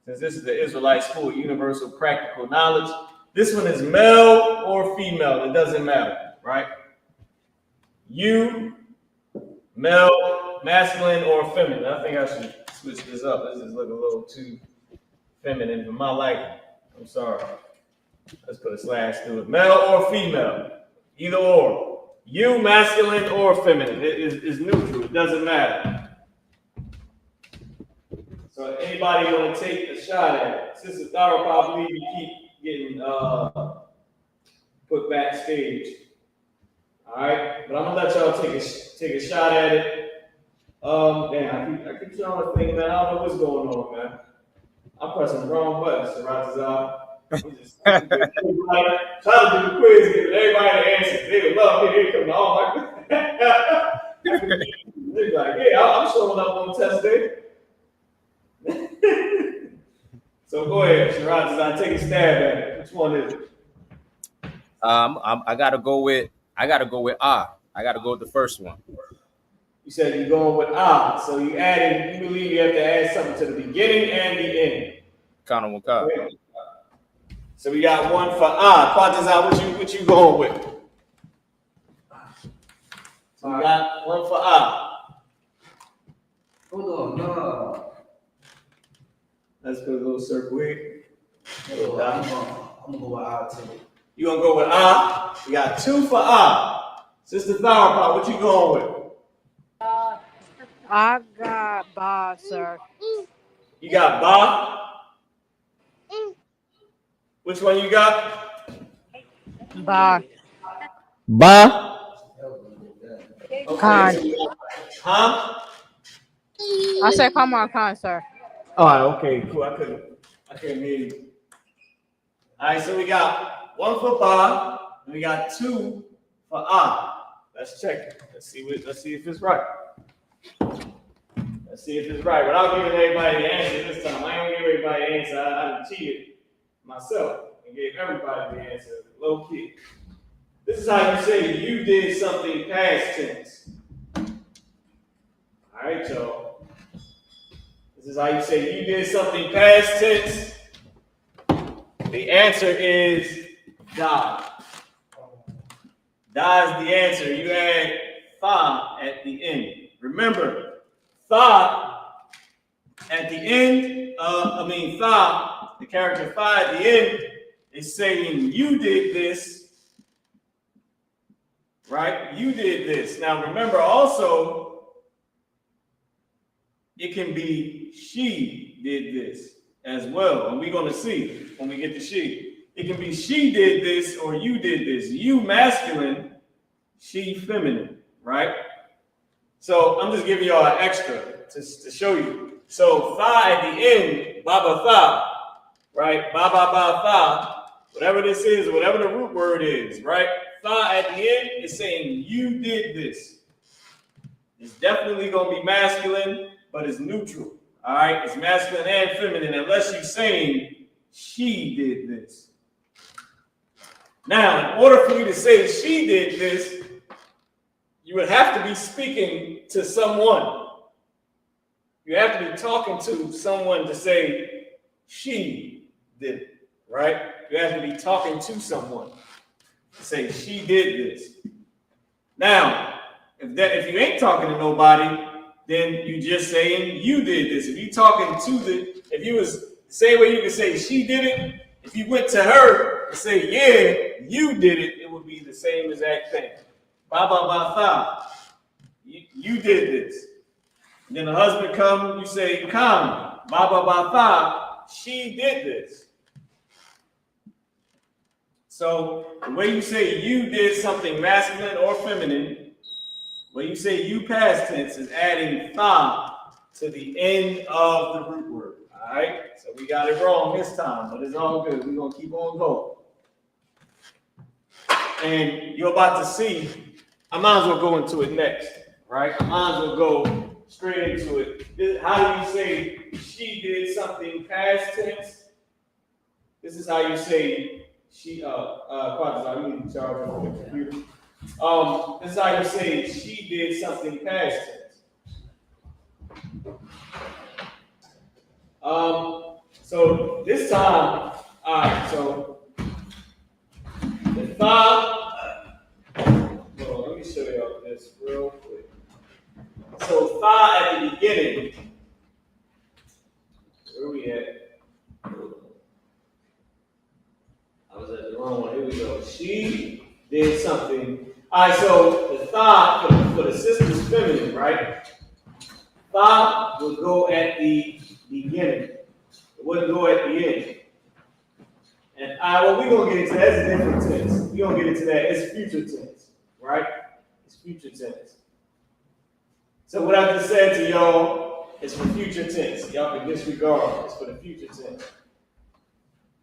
Since this is the Israelite School of Universal Practical Knowledge, this one is male or female. It doesn't matter, right? You, male, masculine, or feminine. I think I should switch this up. This is looking a little too feminine for my liking. I'm sorry. Let's put a slash through it. Male or female. Either or. You, masculine or feminine. It is neutral. It doesn't matter. So anybody want to take a shot at it? Sister Tharapa, I believe you keep getting put backstage. All right, but I'm gonna let y'all take a shot at it. Damn, I keep trying to think, man. I don't know what's going on, man. I'm pressing the wrong buttons, Saratazar. I'm just trying to do the quiz, giving everybody the answers. They would love it. They come to all my. They're like, yeah, I'm showing up on test day. So go ahead, Saratazar, take a stab at it. Which one is it? I gotta go with I gotta go with the first one. You said you're going with so you believe you have to add something to the beginning and the end. So we got one for Qadash, what you going with? So we got one for Hold on, no. Let's put a little circle here. I'm gonna go with too. You gonna go with We got two for Sister Tharapa, what you going with? I got Ba, sir. You got Ba? Which one you got? Ba. Ba? Okay, Khan. so huh? I said, come on, Khan, sir. All right, okay, cool. I couldn't hear you. All right, so we got one for Ba, and we got two for Let's check it. Let's see if it's right. Let's see if it's right. Without giving everybody the answer this time, I ain't gonna give everybody the answer. I cheated myself and gave everybody the answer, low key. This is how you say you did something past tense. All right, y'all. This is how you say you did something past tense. The answer is die. Die is the answer. You add tha at the end. Remember, tha at the end, tha, the character tha at the end is saying you did this, right? You did this. Now remember also, it can be she did this as well. And we're going to see when we get to she. It can be she did this or you did this. You masculine, she feminine, right? So I'm just giving y'all an extra to show you. So tha at the end, baba tha, right? Ba ba ba tha, whatever this is, whatever the root word is, right? Tha at the end is saying you did this. It's definitely going to be masculine, but it's neutral. All right, it's masculine and feminine, unless you're saying she did this. Now, in order for you to say she did this, you would have to be speaking to someone. You have to be talking to someone to say she did it, right? You have to be talking to someone to say she did this. Now, if you ain't talking to nobody, then you just saying you did this. If you talking if you was the same way you could say she did it, if you went to her and say, yeah, you did it, it would be the same exact thing. Ba ba ba tha. You did this. And then the husband comes, you say, come, ba ba ba tha, she did this. So the way you say you did something masculine or feminine, when you say you past tense is adding tha to the end of the root word. All right? So we got it wrong this time, but it's all good. We're going to keep on going. And you're about to see, I might as well go into it next, right? I might as well go straight into it. How do you say she did something past tense? This is how you say she, Qadash, you need to charge on the computer. This is how you say she did something past tense. So this time, all right, so the tha, let me show y'all this real quick. So tha at the beginning, where we at? I was at the wrong one. Here we go. She did something. All right, so the tha for the sister's feminine, right? Tha would go at the beginning. It wouldn't go at the end. And what we're going to get into, that's a different tense. We're going to get into that. It's future tense, right? It's future tense. So what I just said to y'all is for future tense. Y'all can disregard. It's for the future tense.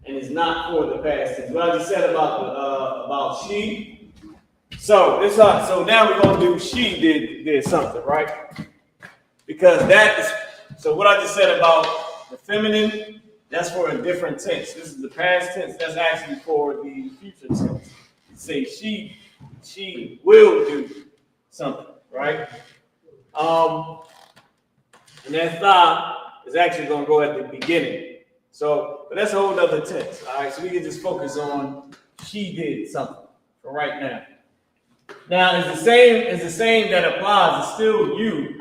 And it's not for the past tense. What I just said about she. So now we're going to do she did something, right? Because that is, so what I just said about the feminine, that's for a different tense. This is the past tense. That's actually for the future tense. Say she will do something, right? And that tha is actually going to go at the beginning. So, but that's a whole other tense. All right, so we can just focus on she did something for right now. Now, it's the same that applies. It's still you.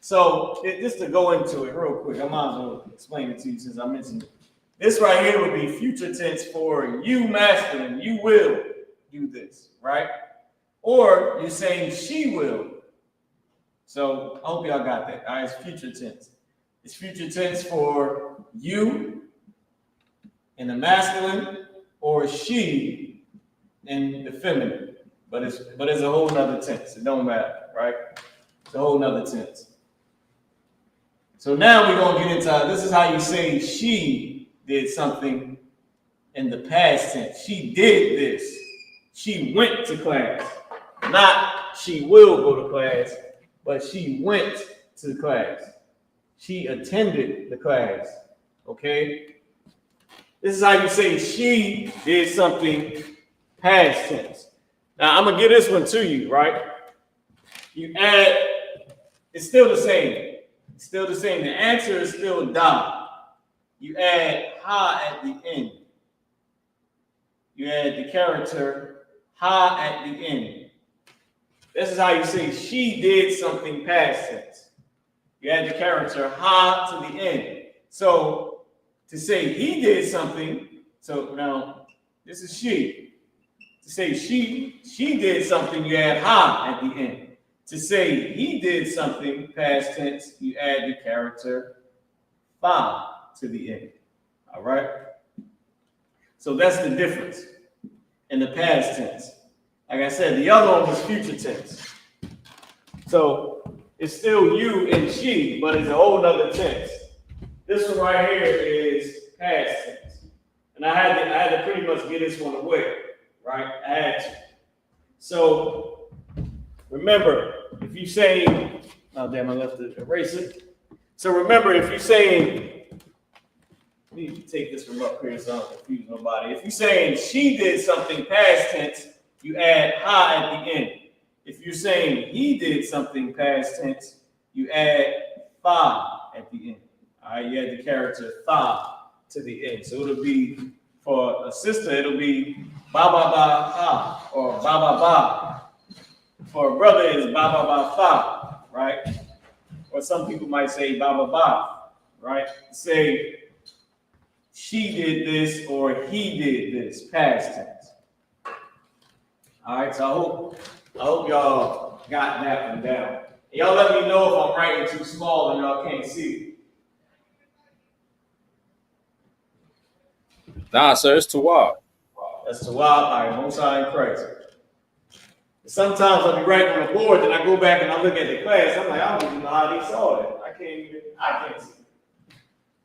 So, just to go into it real quick, I might as well explain it to you since I mentioned it. This right here would be future tense for you masculine. You will do this, right? Or you're saying she will. So, I hope y'all got that. All right, it's future tense. It's future tense for you in the masculine or she in the feminine. But it's a whole nother tense. It don't matter, right? It's a whole nother tense. So now we're going to get into, this is how you say she did something in the past tense. She did this. She went to class. Not she will go to class, but she went to class. She attended the class. Okay? This is how you say she did something past tense. Now, I'm going to give this one to you, right? You add, it's still the same. It's still the same. The answer is still da. You add ha at the end. You add the character ha at the end. This is how you say she did something past tense. You add the character ha to the end. So to say he did something, so now this is she. To say she did something, you add ha at the end. To say he did something past tense, you add the character fa to the end. All right? So that's the difference in the past tense. Like I said, the other one was future tense. So it's still you and she, but it's a whole other tense. This one right here is past tense. And I had to pretty much get this one away, right? I had to. So remember, if you say, oh damn, I left the eraser. So remember, if you're saying, let me take this from up here so I don't confuse nobody. If you're saying she did something past tense, you add ha at the end. If you're saying he did something past tense, you add fa at the end. All right, you add the character tha to the end. So it'll be, for a sister, it'll be ba ba ba ha, or ba ba ba for a brother is ba ba ba fa, right? Or some people might say ba ba ba, right? Say she did this or he did this, past tense. All right, so I hope y'all got that one down. Y'all let me know if I'm writing too small and y'all can't see. Nah, sir, it's too wild. That's too wild. All right, Most High in Christ. Sometimes I'll be writing on the board, then I go back and I look at the class. I'm like, I don't even know how they saw that. I can't see.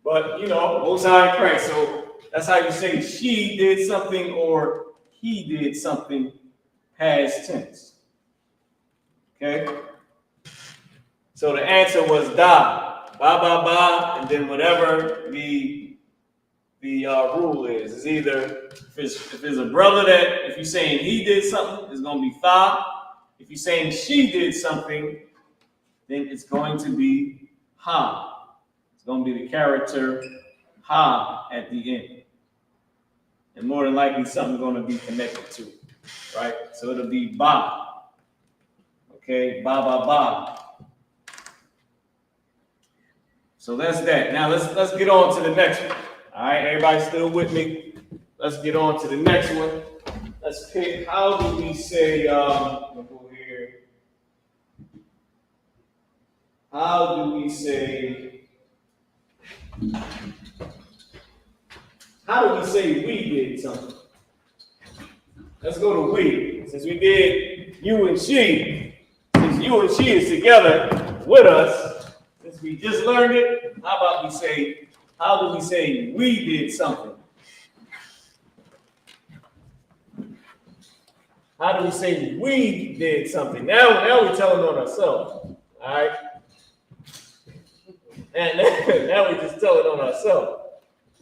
But, you know, Most High in Christ. So that's how you say she did something or he did something, past tense. Okay? So the answer was da, ba ba ba, and then whatever the rule is. It's either if it's a brother that if you're saying he did something, it's gonna be fa. If you're saying she did something, then it's going to be ha. It's gonna be the character ha at the end, and more than likely something gonna be connected to it, right? So it'll be ba. Okay, ba ba ba. So that's that. Now let's get on to the next one. All right, everybody still with me? Let's get on to the next one. Let's pick. How do we say? We'll go here. How do we say? How do we say we did something? Let's go to we. Since we did you and she, since you and she is together with us. Since we just learned it, how about we say, how do we say we did something? How do we say we did something? Now we're telling on ourselves, all right? And now we're just telling on ourselves.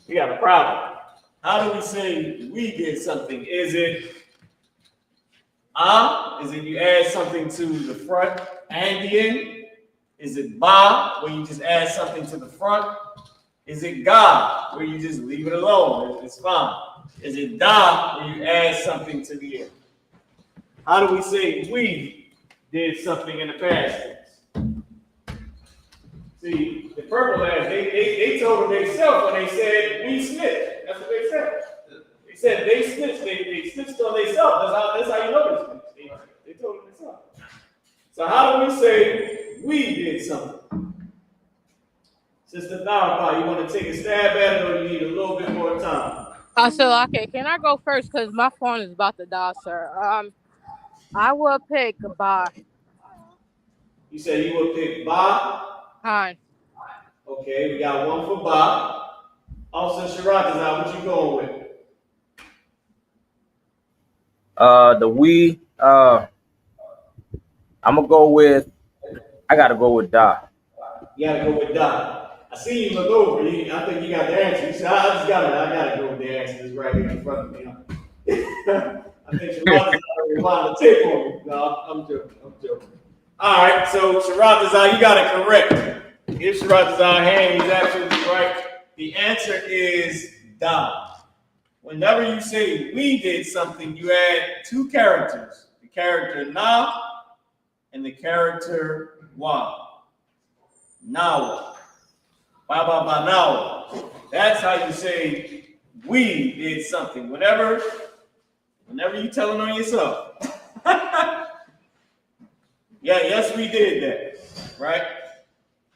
We got a problem. How do we say we did something? Is it is it you add something to the front and the end? Is it ba, where you just add something to the front? Is it ga, where you just leave it alone? It's fine. Is it da, where you add something to the end? How do we say we did something in the past tense? See, the purple ass, they told themselves when they said we snitched. That's what they said. They said they snitched. They snitched on themselves. That's how you know this. They told themselves. So how do we say we did something? Sister Tharapa, you want to take a stab at it or you need a little bit more time? So, okay, can I go first? Because my phone is about to die, sir. I will pick ba. You said you would pick ba? Hi. Okay, we got one for ba. Officer Sharatazar, what you going with? The we, I'm gonna go with. I gotta go with da. You gotta go with da. I see you look over. I think you got the answer. You said, I just got it. I gotta go with the answer. It's right here in front of me. I think Sharatazar rewind the tape on me. No, I'm joking. All right, so Sharatazar, you got it correct. Give Sharatazar a hand. He's absolutely right. The answer is da. Whenever you say we did something, you add two characters. The character na and the character wa. Nawa. Ba ba ba nawa. That's how you say we did something. Whenever you telling on yourself. Yes, we did that. Right?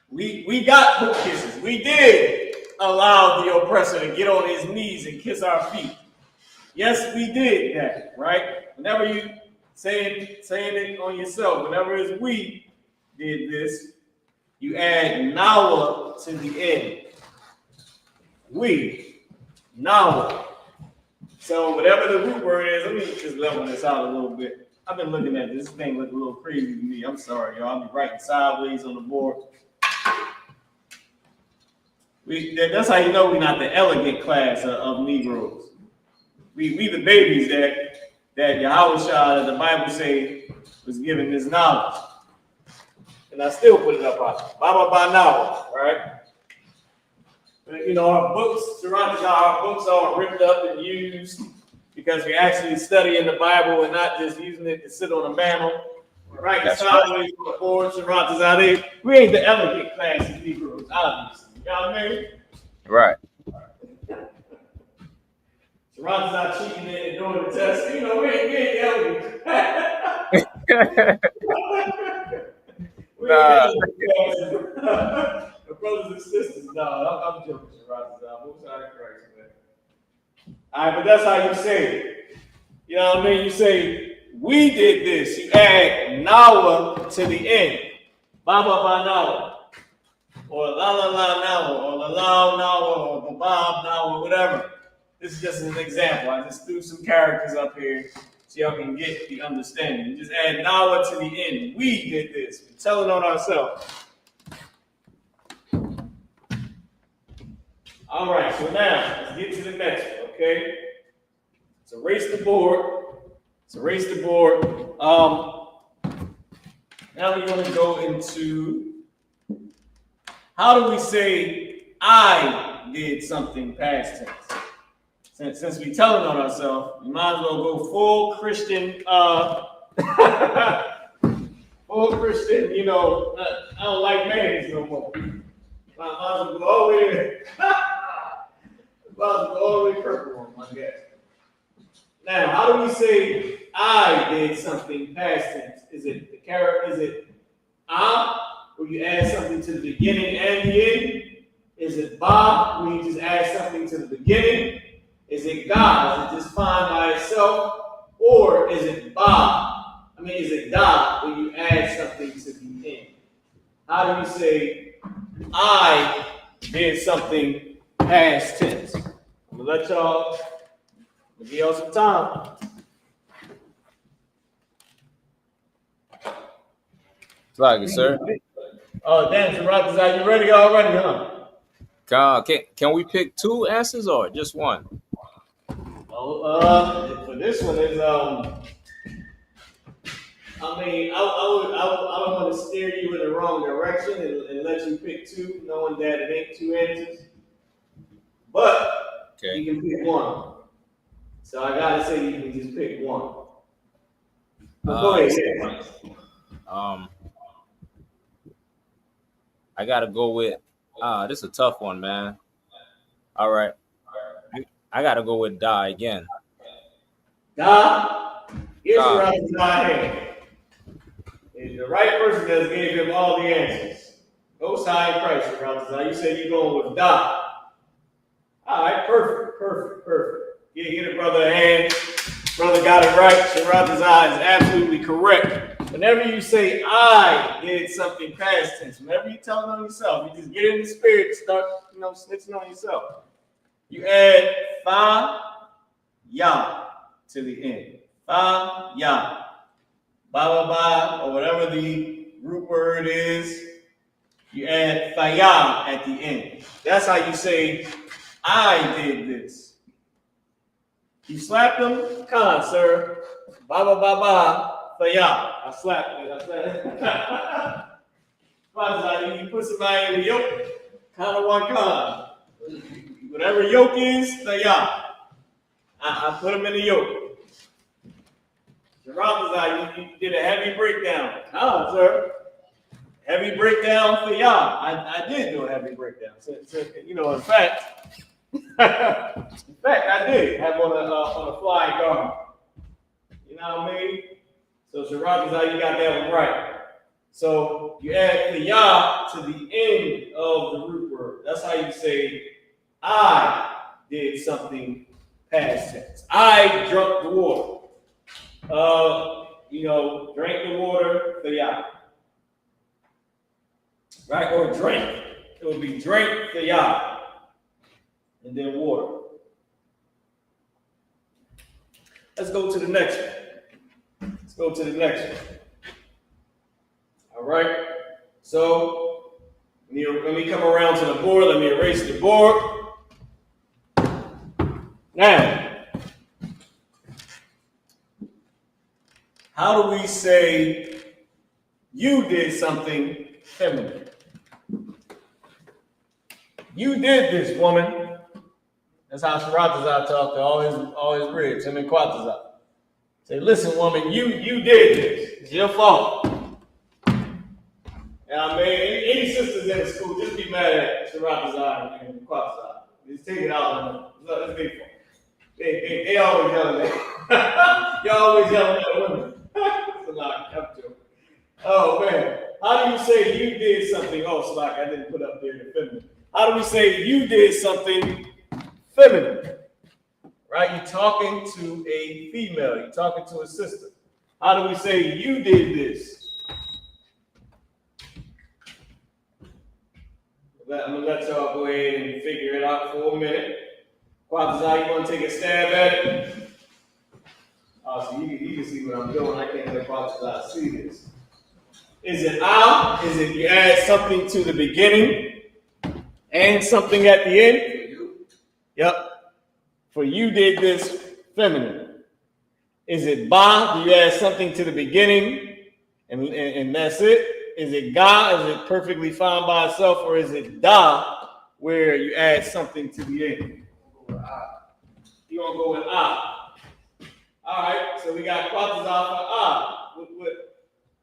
We got book kisses. We did allow the oppressor to get on his knees and kiss our feet. Yes, we did that, right? Whenever you saying it on yourself, whenever it's we did this, you add nawa to the end. We, nawa. So whatever the root word is, let me just level this out a little bit. I've been looking at this thing look a little crazy to me. I'm sorry, y'all. I'll be writing sideways on the board. That's how you know we're not the elegant class of Negroes. We the babies that Yahweh that the Bible say was given this knowledge. And I still put it up high. Baba by now, right? But, you know, our books are ripped up and used because we're actually studying the Bible and not just using it to sit on a mantle. Right, That's sideways on the board, Sharatazade. We ain't the elegant class of Negroes, obviously. You know what I mean? right. Sharatazade cheating and doing the test. You know, we ain't the elegant class. We ain't Nah. the elegant class. The brothers and sisters, no, I'm joking, Sharatazade. Most high Christ, man. All right, but that's how you say it. You know what I mean? You say, we did this. You add Nawa to the end. Ba ba ba Nawa. Or la la la Nawa. Or la la Nawa. Or ba ba Nawa. Whatever. This is just an example. I just threw some characters up here so y'all can get the understanding. You just add Nawa to the end. We did this. We're telling on ourselves. All right. So now, let's get to the next one, okay? So erase the board. So erase the board. Now we're going to go into how do we say I did something past tense? Since we telling on ourselves, we might as well go full Christian. Full Christian. You know, I don't like mayonnaise no more. Might as well go all the way there. Might as well go all the way purple on, I guess. Now, how do we say I did something past tense? Is it the character? Is it where you add something to the beginning and the end? Is it ba, where you just add something to the beginning? Is it ga? Is it just fine by itself? Or is it is it da, where you add something to the end? How do you say I did something past tense? I'm gonna let y'all. Give y'all some time. Flag it, sir. Oh, damn, Sharatazade, you ready already, huh? Can we pick two answers or just one? Oh, for this one is I don't want to steer you in the wrong direction and let you pick two, knowing that it ain't two answers. But you can pick one. So I gotta say you can just pick one. Go ahead. I gotta go with this is a tough one, man. All right. I gotta go with die again. Da? Israelite hand. The right person just gave him all the answers. Most high in Christ, Sharatazade. You said you're going with da. All right, perfect. Get a brother a hand. Brother got it right. Sharatazade is absolutely correct. Whenever you say I did something past tense, whenever you tell it on yourself, you just get in the spirit and start, snitching on yourself. You add fa, ya to the end. Fa, ya. Ba, ba, ba, or whatever the root word is, you add faya at the end. That's how you say, I did this. You slapped him? Con, sir. Ba, ba, ba, ba, faya. I slapped it. You put somebody in the yoke, kind of one con. Whatever yoke is, faya. I put him in the yoke. Sharatazade, you did a heavy breakdown. Sir. Heavy breakdown for y'all. I did do a heavy breakdown. So, in fact, I did have on a flying garment. You know what I mean? So Sharatazade, you got that one right. So you add the ya to the end of the root word. That's how you say, I did something past tense. I drunk the water. Drank the water for ya. Right? Or drink. It would be drink for ya. And then water. Let's go to the next one. All right. So let me come around to the board. Let me erase the board. Now, how do we say you did something feminine? You did this, woman. That's how Sharatazade talked to all his ribs, him and Qadash. Say, listen, woman, you did this. It's your fault. I mean, any sisters in the school, just be mad at Sharatazar and Quatazar. Just take it out on them. It's their fault. They always yelling at you. Always yelling at women. It's a lot. I'm joking. Oh, man. How do you say you did something? Oh, Slack, I didn't put up there the feminine. How do we say you did something feminine? Right? You're talking to a female. You're talking to a sister. How do we say you did this? I'm going to let y'all go ahead and figure it out for a minute. Quatazar, you want to take a stab at it? Oh, so you can see what I'm doing. I can't let Quatazar see this. Is it I? Is it you add something to the beginning and something at the end? Yep. For you did this feminine. Is it ba? Do you add something to the beginning and that's it? Is it ga? Is it perfectly fine by itself? Or is it da, where you add something to the end? You want to go with ah. All right, so we got Quatazar for ah.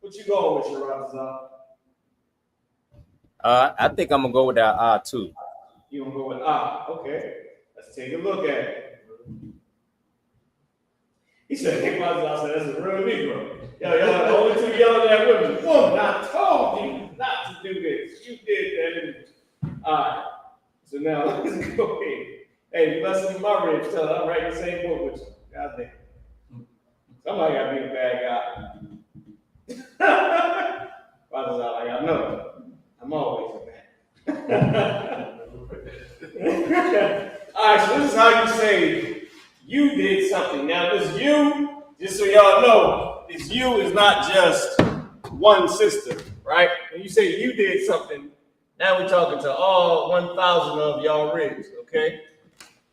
What you going with, Sharatazar? I think I'm gonna go with that too. You gonna go with ah? Okay, let's take a look at it. He said, "Hey, Quatazar said that's a real Negro." Y'all only two yelling at women. Woman, I told you not to do this. You did that. All right. So now let's go ahead. Hey, you listening to my ribs? Tell I'm writing the same book with you. God damn. Somebody got to be a bad guy. Father's out like I know. I'm always a bad. All right, so this is how you say you did something. Now, this you, just so y'all know, this you is not just one sister, right? When you say you did something, now we're talking to all 1,000 of y'all ribs, okay?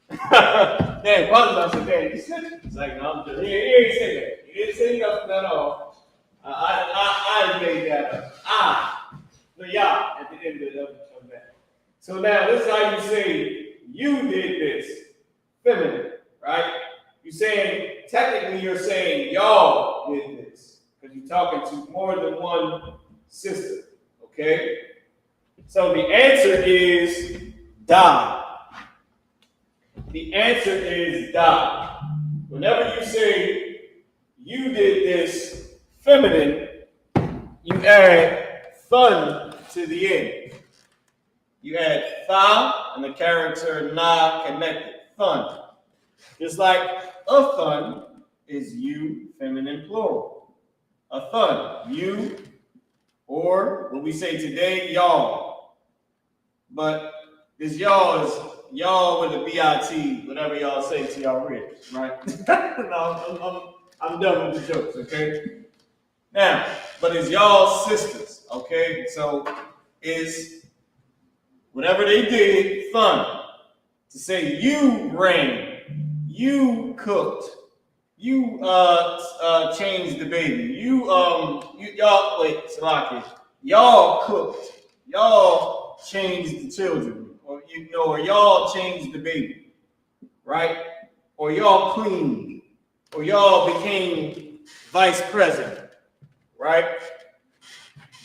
Damn, Quatazar said, damn, you said it. It's like, no, I'm just, he ain't say that. He didn't say nothing at all. I made that up. The ya at the end of that. So now this is how you say you did this. Feminine, right? You're saying, technically you're saying y'all did this. Because you're talking to more than one sister. Okay? So the answer is da. The answer is da. Whenever you say you did this feminine, you add thun to the end. You add tha and the character na connected. Thun. Just like a thun is you, feminine plural. A thun, you, or what we say today, y'all. But this y'all is y'all with a B-I-T, whatever y'all say to y'all ribs, right? No, I'm done with the jokes, okay? Now, but it's y'all sisters, okay? So is whatever they did, fun. To say you ran, you cooked, you changed the baby, y'all wait, Salaki, y'all cooked, y'all changed the children, or or y'all changed the baby, right? Or y'all cleaned, or y'all became vice president, right?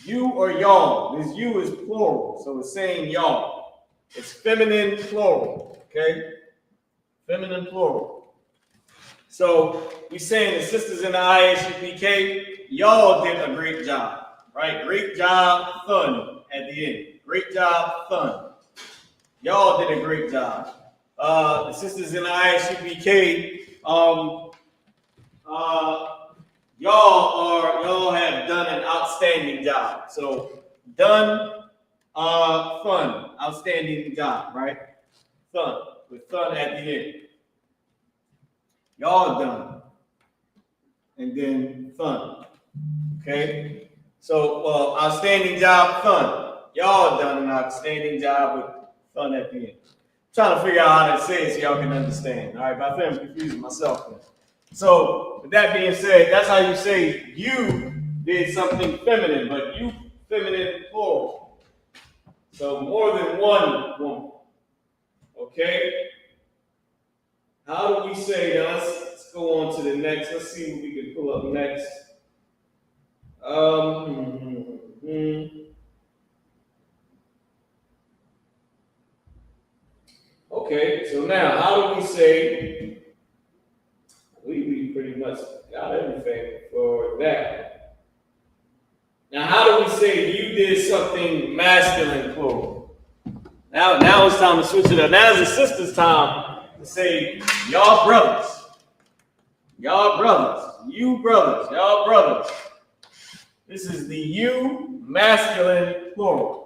You or y'all. This you is plural, so it's saying y'all. It's feminine plural, okay? Feminine plural. So we saying the sisters in the I.S.U.P.K, y'all did a great job, right? Great job, fun at the end. Great job, fun. Y'all did a great job. The sisters in the I.S.U.P.K, y'all have done an outstanding job. So done, fun, outstanding job, right? Fun, with fun at the end. Y'all done, and then fun. Okay. So outstanding job, fun. Y'all done an outstanding job with fun at the end. I'm trying to figure out how to say it so y'all can understand. All right, but I think I'm confusing myself now. So, with that being said, that's how you say you did something feminine, but you feminine plural. So, more than one woman. Okay? How do we say, now let's go on to the next. Let's see what we can pull up next. Okay, so now how do we say, we pretty much got everything for that. Now, how do we say you did something masculine, plural? Now it's time to switch it up. Now it's the sister's time to say, y'all brothers. Y'all brothers. You brothers. Y'all brothers. This is the you masculine plural.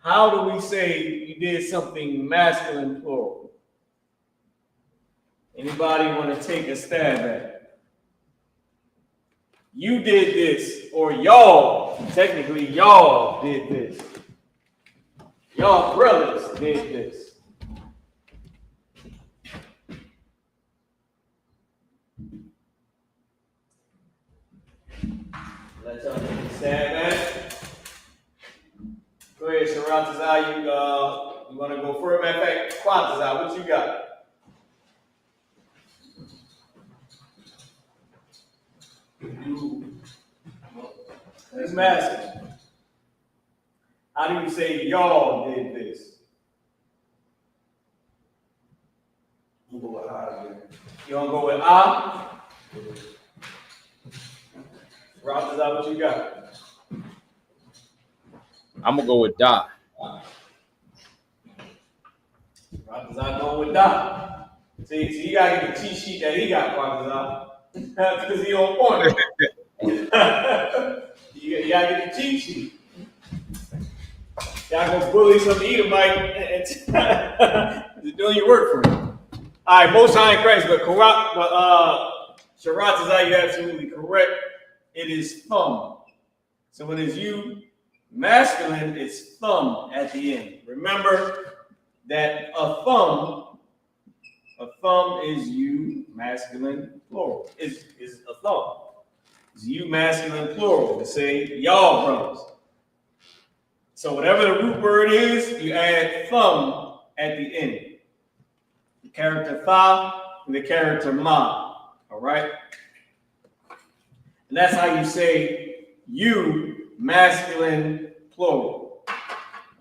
How do we say you did something masculine plural? Anybody want to take a stab at it? You did this, or y'all, technically y'all did this. Y'all brothers did this. Let y'all take a stab at it. Go ahead, Sharatazai, you want to go first? Matter of fact, Quantazai, what you got? It's massive. How do you say y'all did this? I'm gonna go with I again. You want to go with I? Sharatazai, what you got? I'm gonna go with Da. Quantazai going with Da. See, you gotta get the cheat sheet that he got, Quantazai, because he on point. You gotta get the cheat sheet. Y'all go bully some Edomite and doing your work for you. All right, Most High in Christ, but Sharatazai, you're absolutely correct. It is thumb. So when it's you masculine, it's thumb at the end. Remember that a thumb is you masculine plural. Is a thumb. It's you masculine plural to say y'all brothers. So whatever the root word is, you add thumb at the end. The character tha and the character ma. All right? And that's how you say you masculine plural.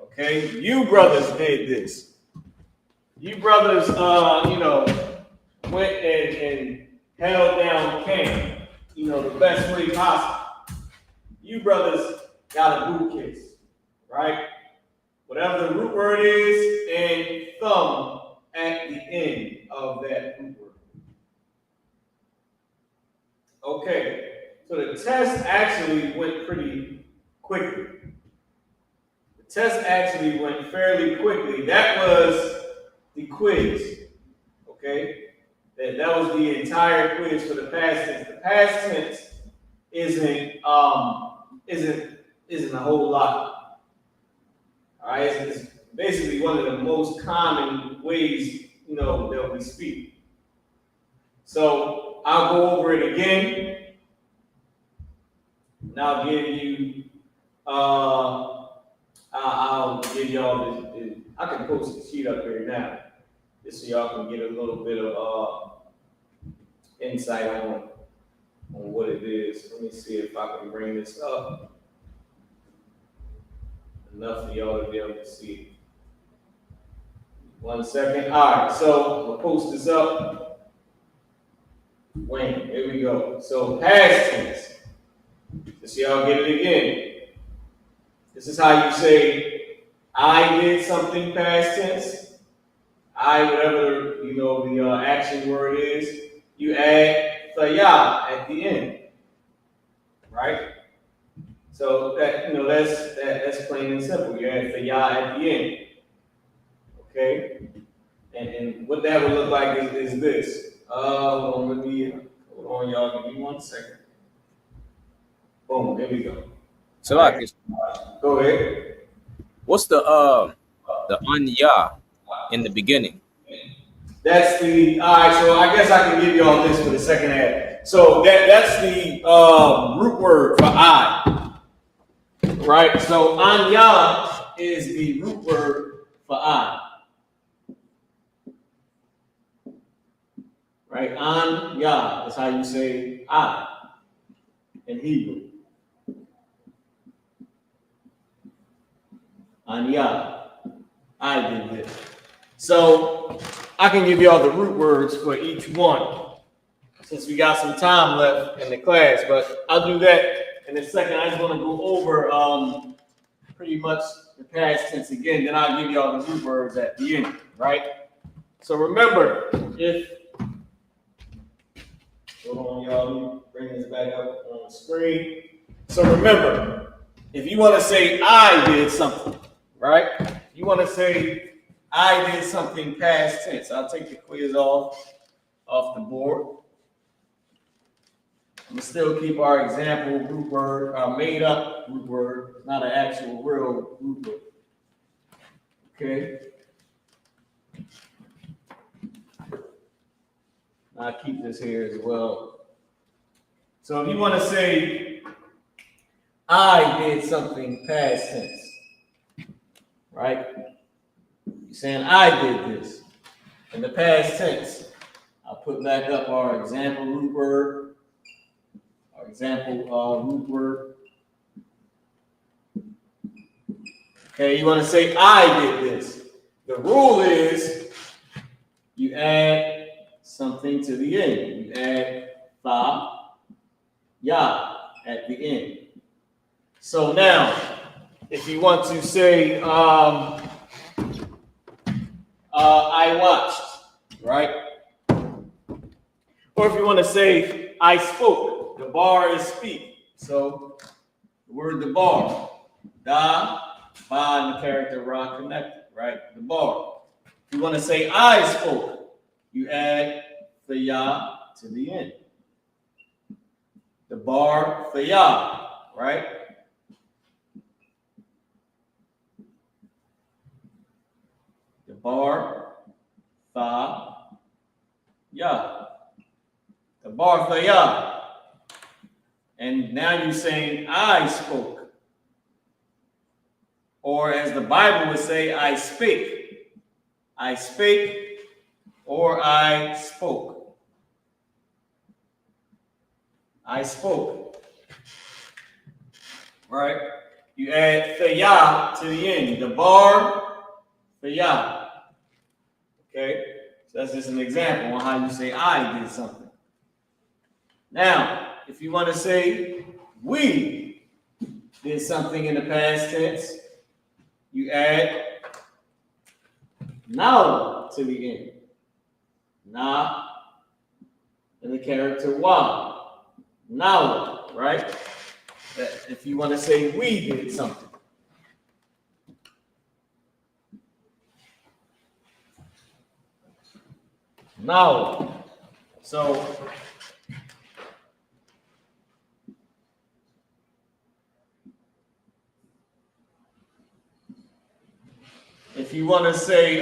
Okay? You brothers did this. You brothers, went and held down Cain, the best way possible. You brothers got a boot kiss. Right? Whatever the root word is, and thumb at the end of that root word. Okay, so the test actually went pretty quickly. The test actually went fairly quickly. That was the quiz. Okay? That was the entire quiz for the past tense. The past tense isn't a whole lot. All right, it's basically one of the most common ways, that we speak. So I'll go over it again, and I'll give you, I'll give y'all this. I can post the sheet up here now, just so y'all can get a little bit of insight on what it is. Let me see if I can bring this up enough for y'all to be able to see it. 1 second. All right, so we'll post this up. Wayne, here we go. So past tense. Just y'all get it again. This is how you say I did something past tense. I, whatever the action word is, you add thaya at the end. Right? So that's plain and simple. You add thaya at the end. Okay, and what that would look like is this. Hold on, y'all. Give me 1 second. Boom, there we go. So Right. Go ahead. what's the anya in the beginning? That's the all right. So I guess I can give you all this for the second half. So that's the root word for I. Right. So anya is the root word for I. Right? An Yah. That's how you say I in Hebrew. An Yah. I did this. So I can give y'all the root words for each one since we got some time left in the class, but I'll do that in a second. I just want to go over pretty much the past tense again, then I'll give y'all the root words at the end, right? So remember, hold on, y'all, let me bring this back up on the screen. So remember, if you want to say I did something, right? You want to say I did something past tense. I'll take the quiz off the board. I'm going to still keep our example root word, made up root word, not an actual real root word. Okay. I'll keep this here as well. So if you want to say I did something past tense, right? You're saying I did this. In the past tense, I'll put back up our example root word. Our example root word. Okay, you want to say I did this. The rule is you add something to the end. You add fa, ya at the end. So now, if you want to say I watched, right? Or if you want to say I spoke, the bar is speak. So the word the bar, da, ba, and the character ra connected, right? The bar. If you want to say I spoke, you add the ya to the end. The bar, the ya, right? The bar, fa, ya. The bar, the ya. And now you're saying I spoke. Or as the Bible would say, I spake. I spake or I spoke. I spoke. Right? You add the ya to the end. The bar, the ya. Okay? So that's just an example on how you say I did something. Now, if you want to say we did something in the past tense, you add now to the end. Na and the character wa. Now, right? If you want to say we did something. Now. So if you want to say,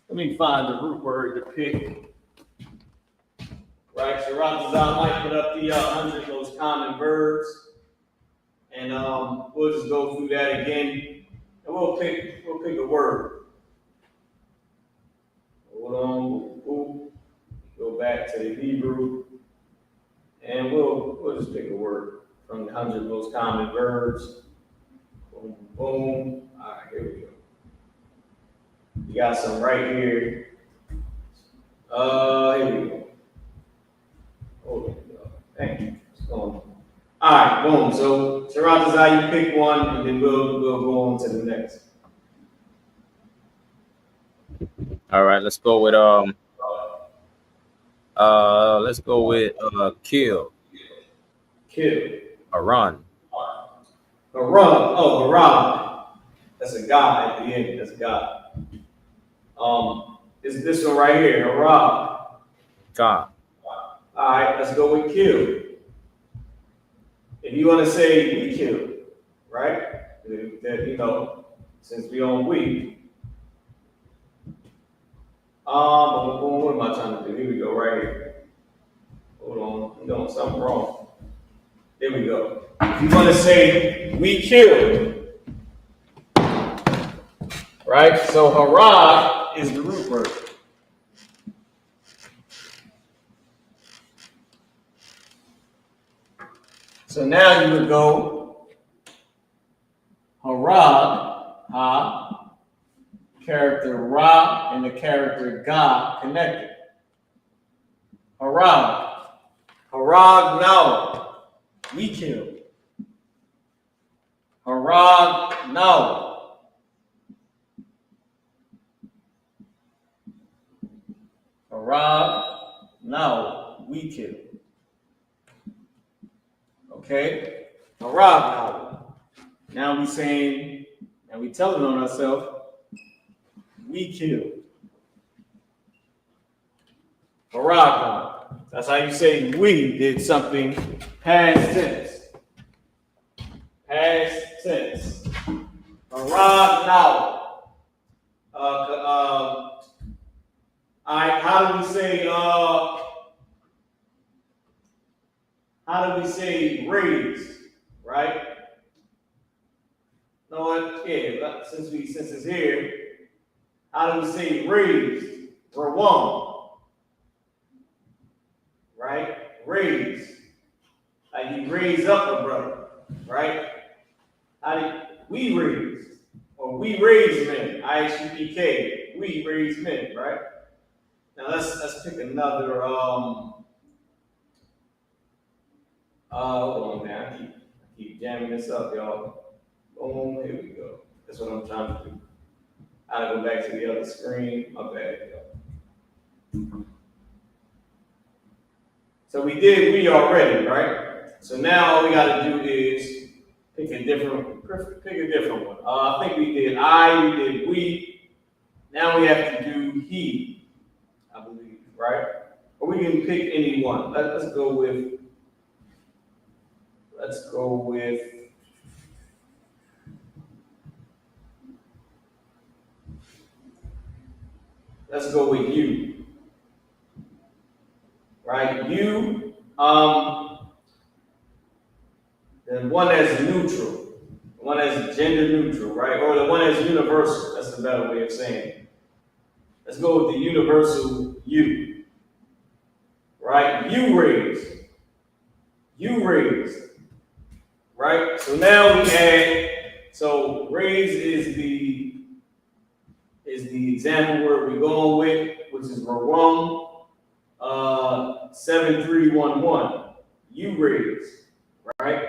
let me find the root word to pick. Right, so Ratazal might put up the 100 most common verbs, and we'll just go through that again, and we'll pick a word. Hold on, we'll go back to the Hebrew, and we'll just pick a word from the 100 most common verbs. Boom, boom. All right, here we go. You got some right here. Here we go. Oh, thank you. All right, boom. So Shiraz is how you pick one, and then we'll go on to the next. All right, let's go with kill. Kill. A run. Haram. Oh, Haram. That's a God at the end. That's God. Is this one right here? Haram. God. All right, let's go with kill. If you want to say we kill, right? That, since we on we. What am I trying to do? Here we go, right here. Hold on, I'm doing something wrong. There we go. If you want to say we kill, right? So hara is the root word. So now you would go character Ra and the character Ga connected. Harag. Harag now. We kill. Harag now. Harag now. We kill. Okay? Harag now. Now we saying, and we telling on ourselves, we kill. Harag now. That's how you say we did something past tense. Past tense. Harag now. How do we say raised, right? No one, yeah, since it's here, how do we say raised? Rawam, right? Raised. Like you raise up a brother, right? We raise, or we raise men, I.S.U.P.K, we raise men, right? Now let's pick another, hold on, man, I keep jamming this up, y'all. Boom, here we go. That's what I'm trying to do. I gotta go back to the other screen, my bad, y'all. So we did we already, right? So now all we gotta do is pick a different one. I think we did we did we. Now we have to do he, I believe, right? Or we can pick any one. Let's go with you, right? You, the one that's neutral, the one that's gender neutral, right? Or the one that's universal. That's the better way of saying it. Let's go with the universal you, right? You raised, right? So now we add, so raise is the example word we're going with, which is Rawam 7311. You raised, right?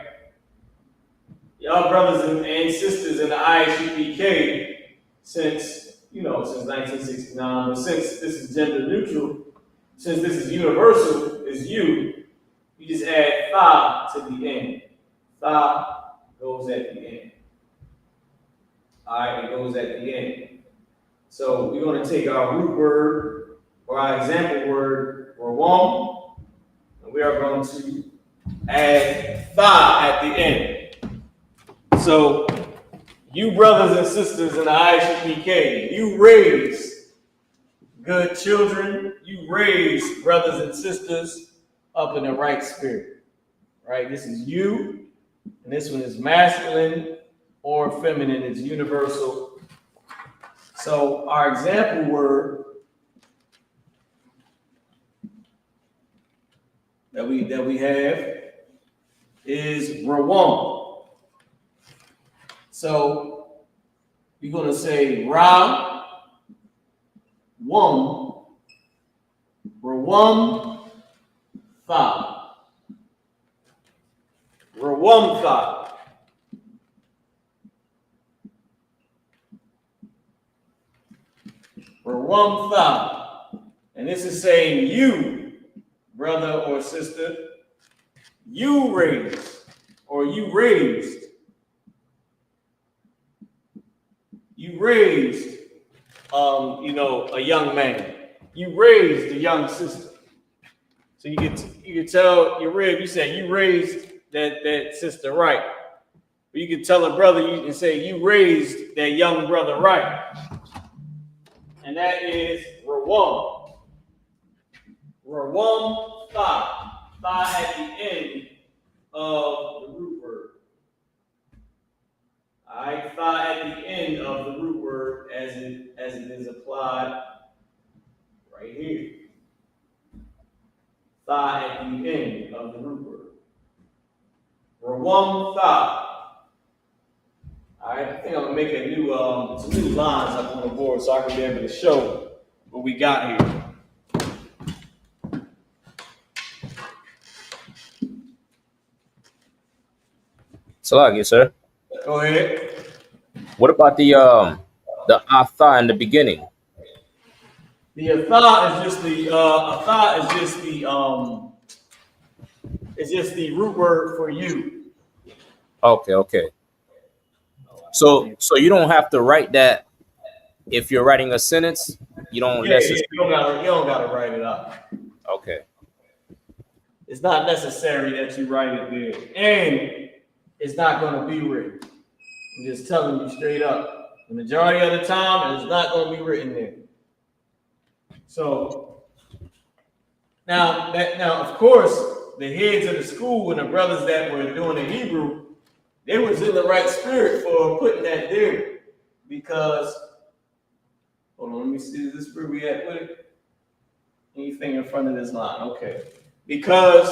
Y'all brothers and sisters in the I.S.U.P.K. since 1969, but since this is gender neutral, since this is universal, is you just add tha to the end. Tha goes at the end. All right, it goes at the end. So we're going to take our root word or our example word, rawam, and we are going to add tha at the end. So you brothers and sisters in the I.S.U.P.K, you raise good children, you raise brothers and sisters up in the right spirit, right? This is you, and this one is masculine or feminine, it's universal. So our example word that we have is rawam. So we're going to say ra, wam, rawam, tha. Rawam, tha. Rawam, tha. And this is saying you, brother or sister, you raised, or you raised. You raised, a young man. You raised a young sister. So you can tell your rib. You say you raised that sister right. But you can tell a brother. You can say you raised that young brother right. And that is rawam. Rawam tha. Tha at the end of the root word. All right, tha at the end of the root word as it is applied right here. Tha at the end of the root word. Rawam tha. All All right, I think I'm gonna make a new some new lines up on the board so I can be able to show what we got here. Salagi, sir. Go ahead. What about the atha in the beginning? The atha is just the root word for you. Okay. So you don't have to write that if you're writing a sentence. You don't necessarily. You don't gotta write it out. Okay. It's not necessary that you write it there, and it's not going to be written. I'm just telling you straight up. The majority of the time, it's not going to be written there. So now, of course, the heads of the school and the brothers that were doing the Hebrew, they was in the right spirit for putting that there, because hold on, let me see. Is this where we at with it? Anything in front of this line? Okay. Because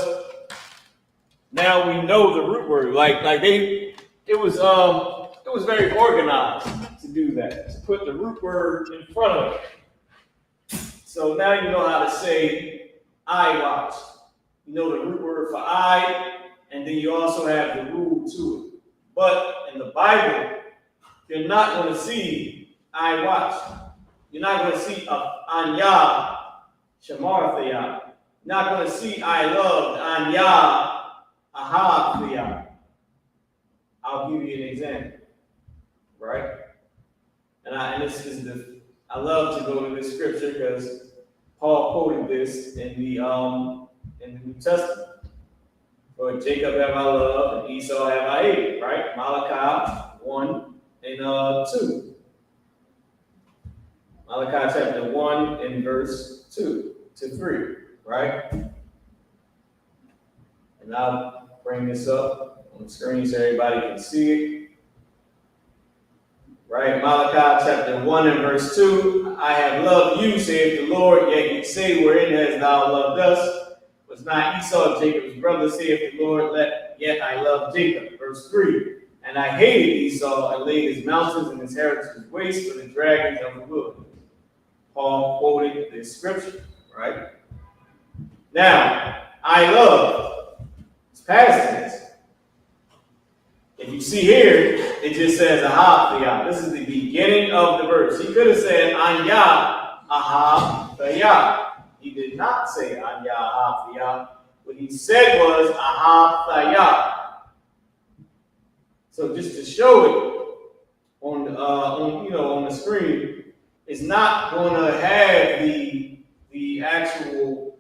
now we know the root word. It was very organized to do that, to put the root word in front of it. So now you know how to say I watch. You know the root word for I, and then you also have the rule to it. But in the Bible, you're not going to see I watch. You're not going to see Anya Shamarthaya. Not going to see I loved Anya Ahavya. I'll give you an example, right? And this is I love to go to this scripture because Paul quoted this in the New Testament. For Jacob have I loved and Esau have I hated, right? Malachi 1 and 2. Malachi chapter 1 and verse 2 to 3. Right? And I'll bring this up on the screen so everybody can see it. Right? Malachi chapter 1 and verse 2. I have loved you, saith the Lord, yet ye say, wherein hast thou loved us? Was not Esau Jacob's brother, saith the Lord, yet I love Jacob. Verse 3. And I hated Esau and laid his mountains and his heritage waste for the dragons of the wilderness. Paul quoted this scripture, right? Now, I love, it's past tense. If you see here, it just says Ahavya. This is the beginning of the verse. He could have said Anya Ahavya. He did not say Anya Ahavya. What he said was Ahavya. So just to show it on the screen, it's not going to have the actual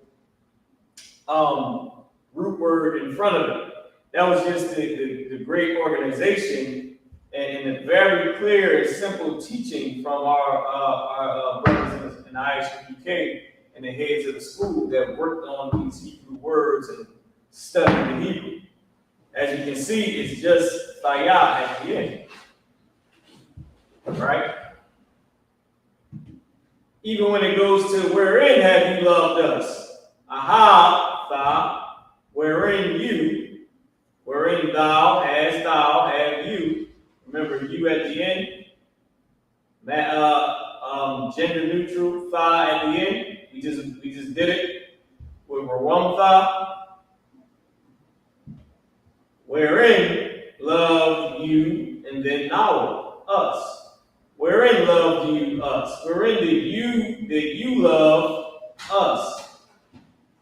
root word in front of it. That was just the great organization and a very clear and simple teaching from our brothers in I.S.U.P.K. and the heads of the school that worked on these Hebrew words and studied the Hebrew. As you can see, it's just Thayah at the end. Right? Even when it goes to wherein have you loved us? Aha, thou, wherein thou, have you. Remember you at the end. Gender neutral thou at the end. We just did it with Rawam thou. Wherein loved you, and then now us. Wherein loved you us? Wherein did you love us?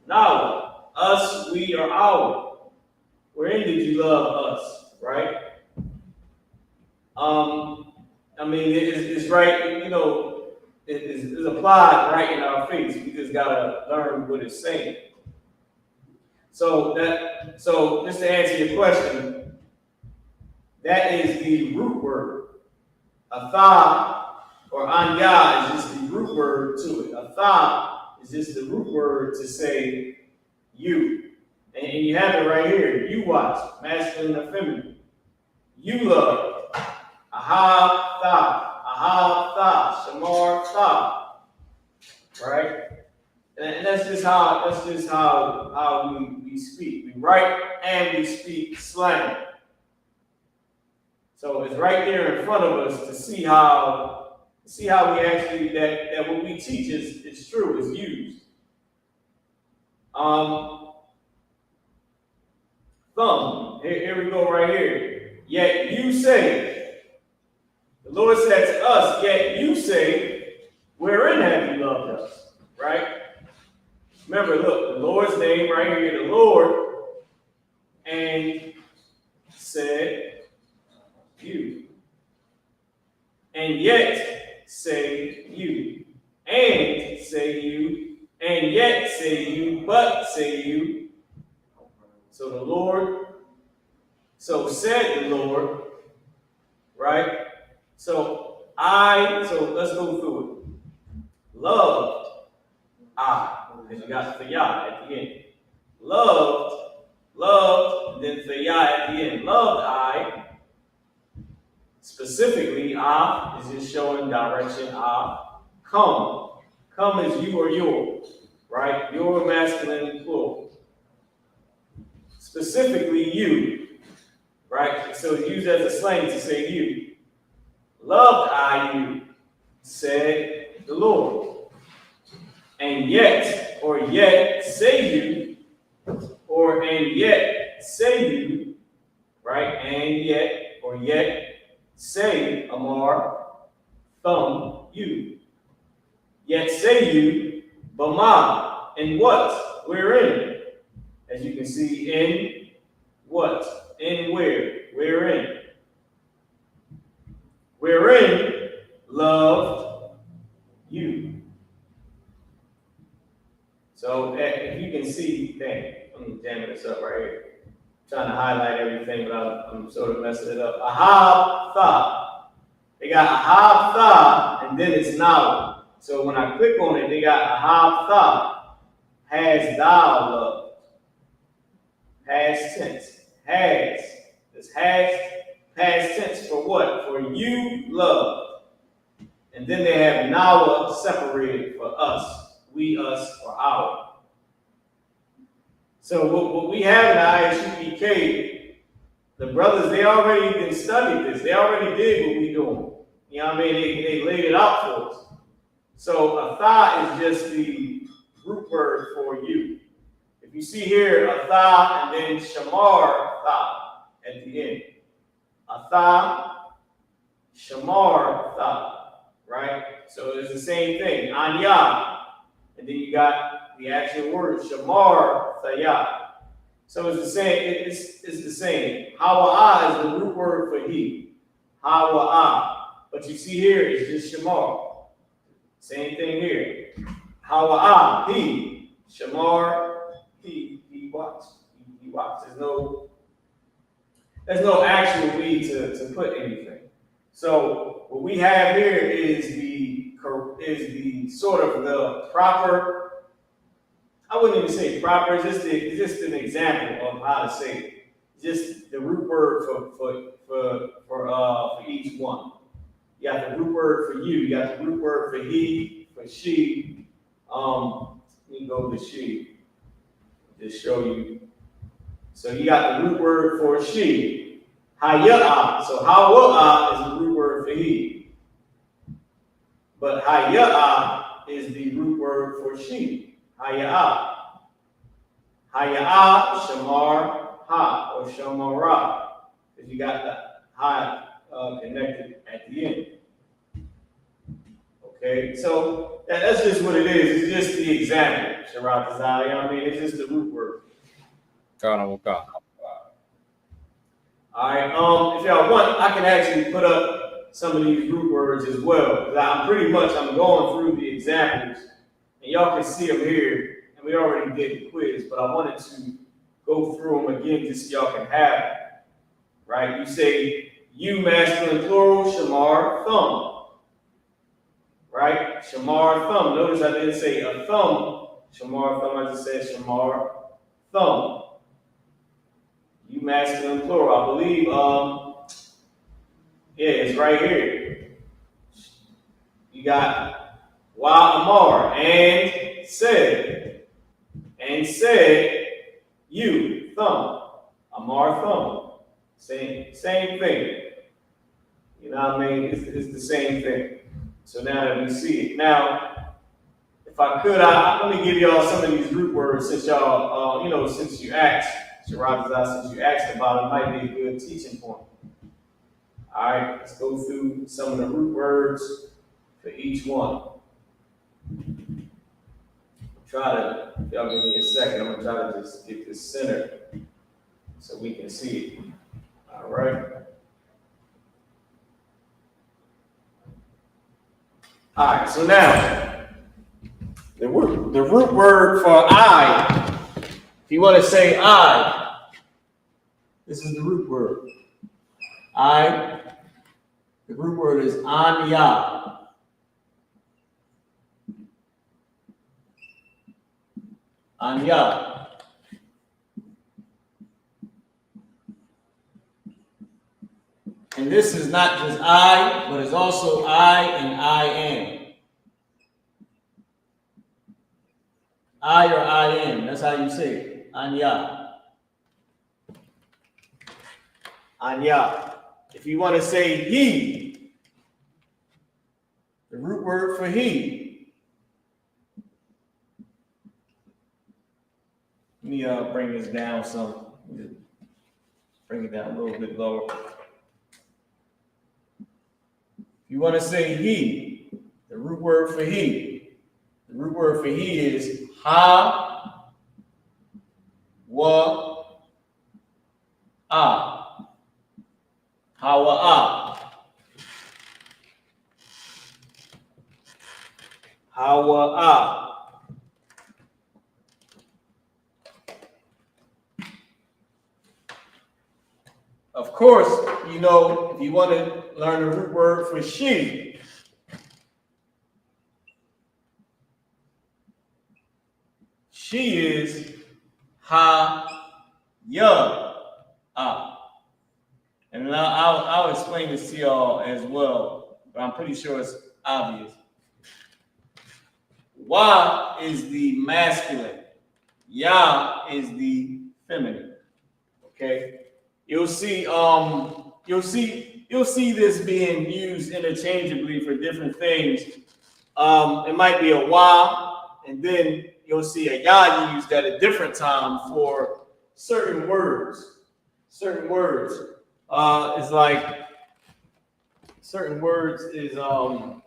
Now, us, we are our. Wherein did you love us? Right? It's right, it's applied right in our face. We just gotta learn what it's saying. So just to answer your question, that is the root word. Atha or anya is just the root word to it. Atha is just the root word to say you. And you have it right here. You watch, masculine or feminine. You love. Aha tha, shamar tha. Right? And that's just how we speak. We write and we speak slang. So it's right there in front of us to see how we actually that what we teach is true, is used. Thumb. Here we go right here. Yet you say, the Lord said to us, yet you say, wherein have you loved us? Right? Remember, look, the Lord's name right here, the Lord, and said you. And yet say you. And say you. And yet say you. But say you. So the Lord, so said the Lord, right? So let's go through it. Loved I, because you got Thayah at the end. Loved, then Thayah at the end. Loved I, specifically I is just showing direction. I come is you or your, right? Your masculine plural. Specifically you, right? So it's used as a slang to say you. Loved I you, said the Lord. And yet, or yet say you, or and yet say you, right? And yet, or yet say, Amar, thumb, you. Yet say you, Bama, in what? Wherein? As you can see, in what? In where? Wherein? Wherein loved you. So if you can see, I'm jamming this up right here. I'm trying to highlight everything, but I'm sort of messing it up. Ahab Tha. They got Ahab Tha, and then it's now. So when I click on it, they got Ahab Tha. Has thou loved. Past tense. Has. This has past tense for what? For you loved. And then they have now separated for us. We, us, or our. So what we have in I.S.U.P.K, the brothers, they already been studied this. They already did what we doing. You know what I mean? They laid it out for us. So a tha is just the root word for you. If you see here, a tha and then shamar tha at the end. A tha, shamar tha, right? So it's the same thing. Anya. And then you got the actual word, shamar thayah. So it's the same, it's the same. Hawa'ah is the root word for he. Hawa'ah. But you see here, it's just shamar. Same thing here. Hawa'ah, he. Shamar, he watched. He watched. There's no actual we to put anything. So what we have here is the sort of the proper, I wouldn't even say proper, it's just an example of how to say it. Just the root word for each one. You got the root word for you, you got the root word for he, for she. Let me go to she. Just show you. So you got the root word for she. Haya'ah. So hawa'ah is the root word for he. But haya'ah is the root word for she. Haya'ah. Haya'ah, shamar, ha, or shamara. Because you got the ha connected at the end. Okay, so that's just what it is. It's just the example. Sharat Azal, you know what I mean? It's just the root word. All right, if y'all want, I can actually put up some of these root words as well. I'm going through the examples, and y'all can see them here. And we already did the quiz, but I wanted to go through them again just so y'all can have them. Right? You say you masculine plural, shamar thumb. Right? Shamar thumb. Notice I didn't say a thumb. Shamar thumb. I just said shamar thumb. You masculine plural. I believe. Yeah, it's right here. You got wa amar and said you thumb. Amar thumb. Same thing. You know what I mean? It's the same thing. So now that we see it. Now, if I could, let me give y'all some of these root words since y'all, since you asked, Sharadazah, since you asked about it, might be a good teaching point. All right, let's go through some of the root words for each one. Y'all give me a second. I'm gonna try to just get this centered so we can see it. All right. All right, so now the root word for I, if you want to say I, this is the root word. I, the root word is anya. Anya. And this is not just I, but it's also I and I am. I or I am. That's how you say it. Anya. Anya. If you want to say he, the root word for he. Let me bring this down some. Bring it down a little bit lower. If you want to say he, the root word for he, the root word for he is ha, wa, ah. Ha, wa, ah. Ha, wa, ah. Of course, if you want to learn the root word for she, she is ha, ya, ah. And I'll explain this to y'all as well, but I'm pretty sure it's obvious. Wa is the masculine. Ya is the feminine. Okay? You'll see this being used interchangeably for different things. It might be a wa, and then you'll see a ya used at a different time for certain words. Certain words. It's like certain words is where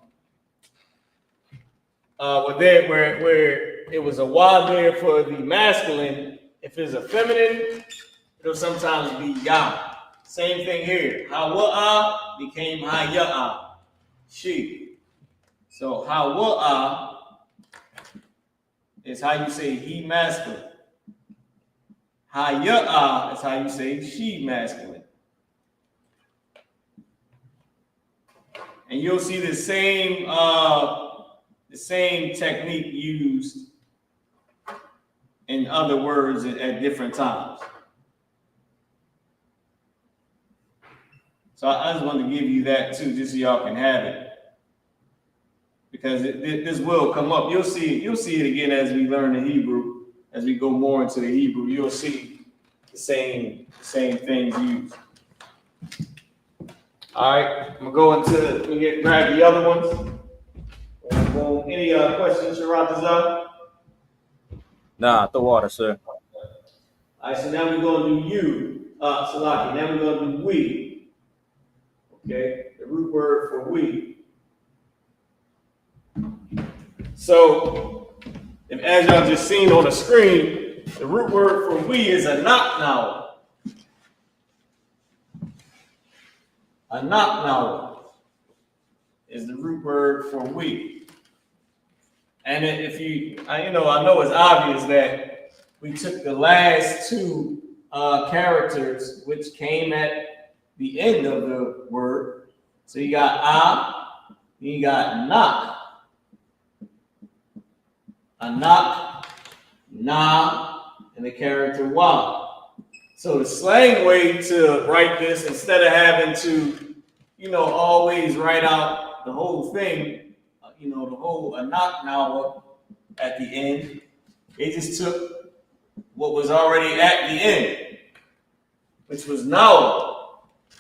it was a wa there for the masculine. If it's a feminine, it'll sometimes be ya. Same thing here. Ha-wa-ah became ha-ya-ah. She. So ha-wa-ah is how you say he masculine. Ha-ya-ah is how you say she masculine. And you'll see the same technique used in other words at different times. So I just wanted to give you that too, just so y'all can have it, because this will come up. You'll see it again as we learn the Hebrew. As we go more into the Hebrew, you'll see the same things used. All right, I'm gonna go grab the other ones. Any questions, Sharadazah? Nah, the water, sir. All right, so now we're gonna do you, Salaki. Now we're gonna do we. Okay, the root word for we. So, as y'all just seen on the screen, the root word for we is a knock now. A knock now is the root word for we. And if I know it's obvious that we took the last two characters, which came at the end of the word. So you got you got knock. A knock, na, and the character wa. So the slang way to write this, instead of having to, always write out the whole thing, the whole anak nawa at the end, they just took what was already at the end, which was nawa.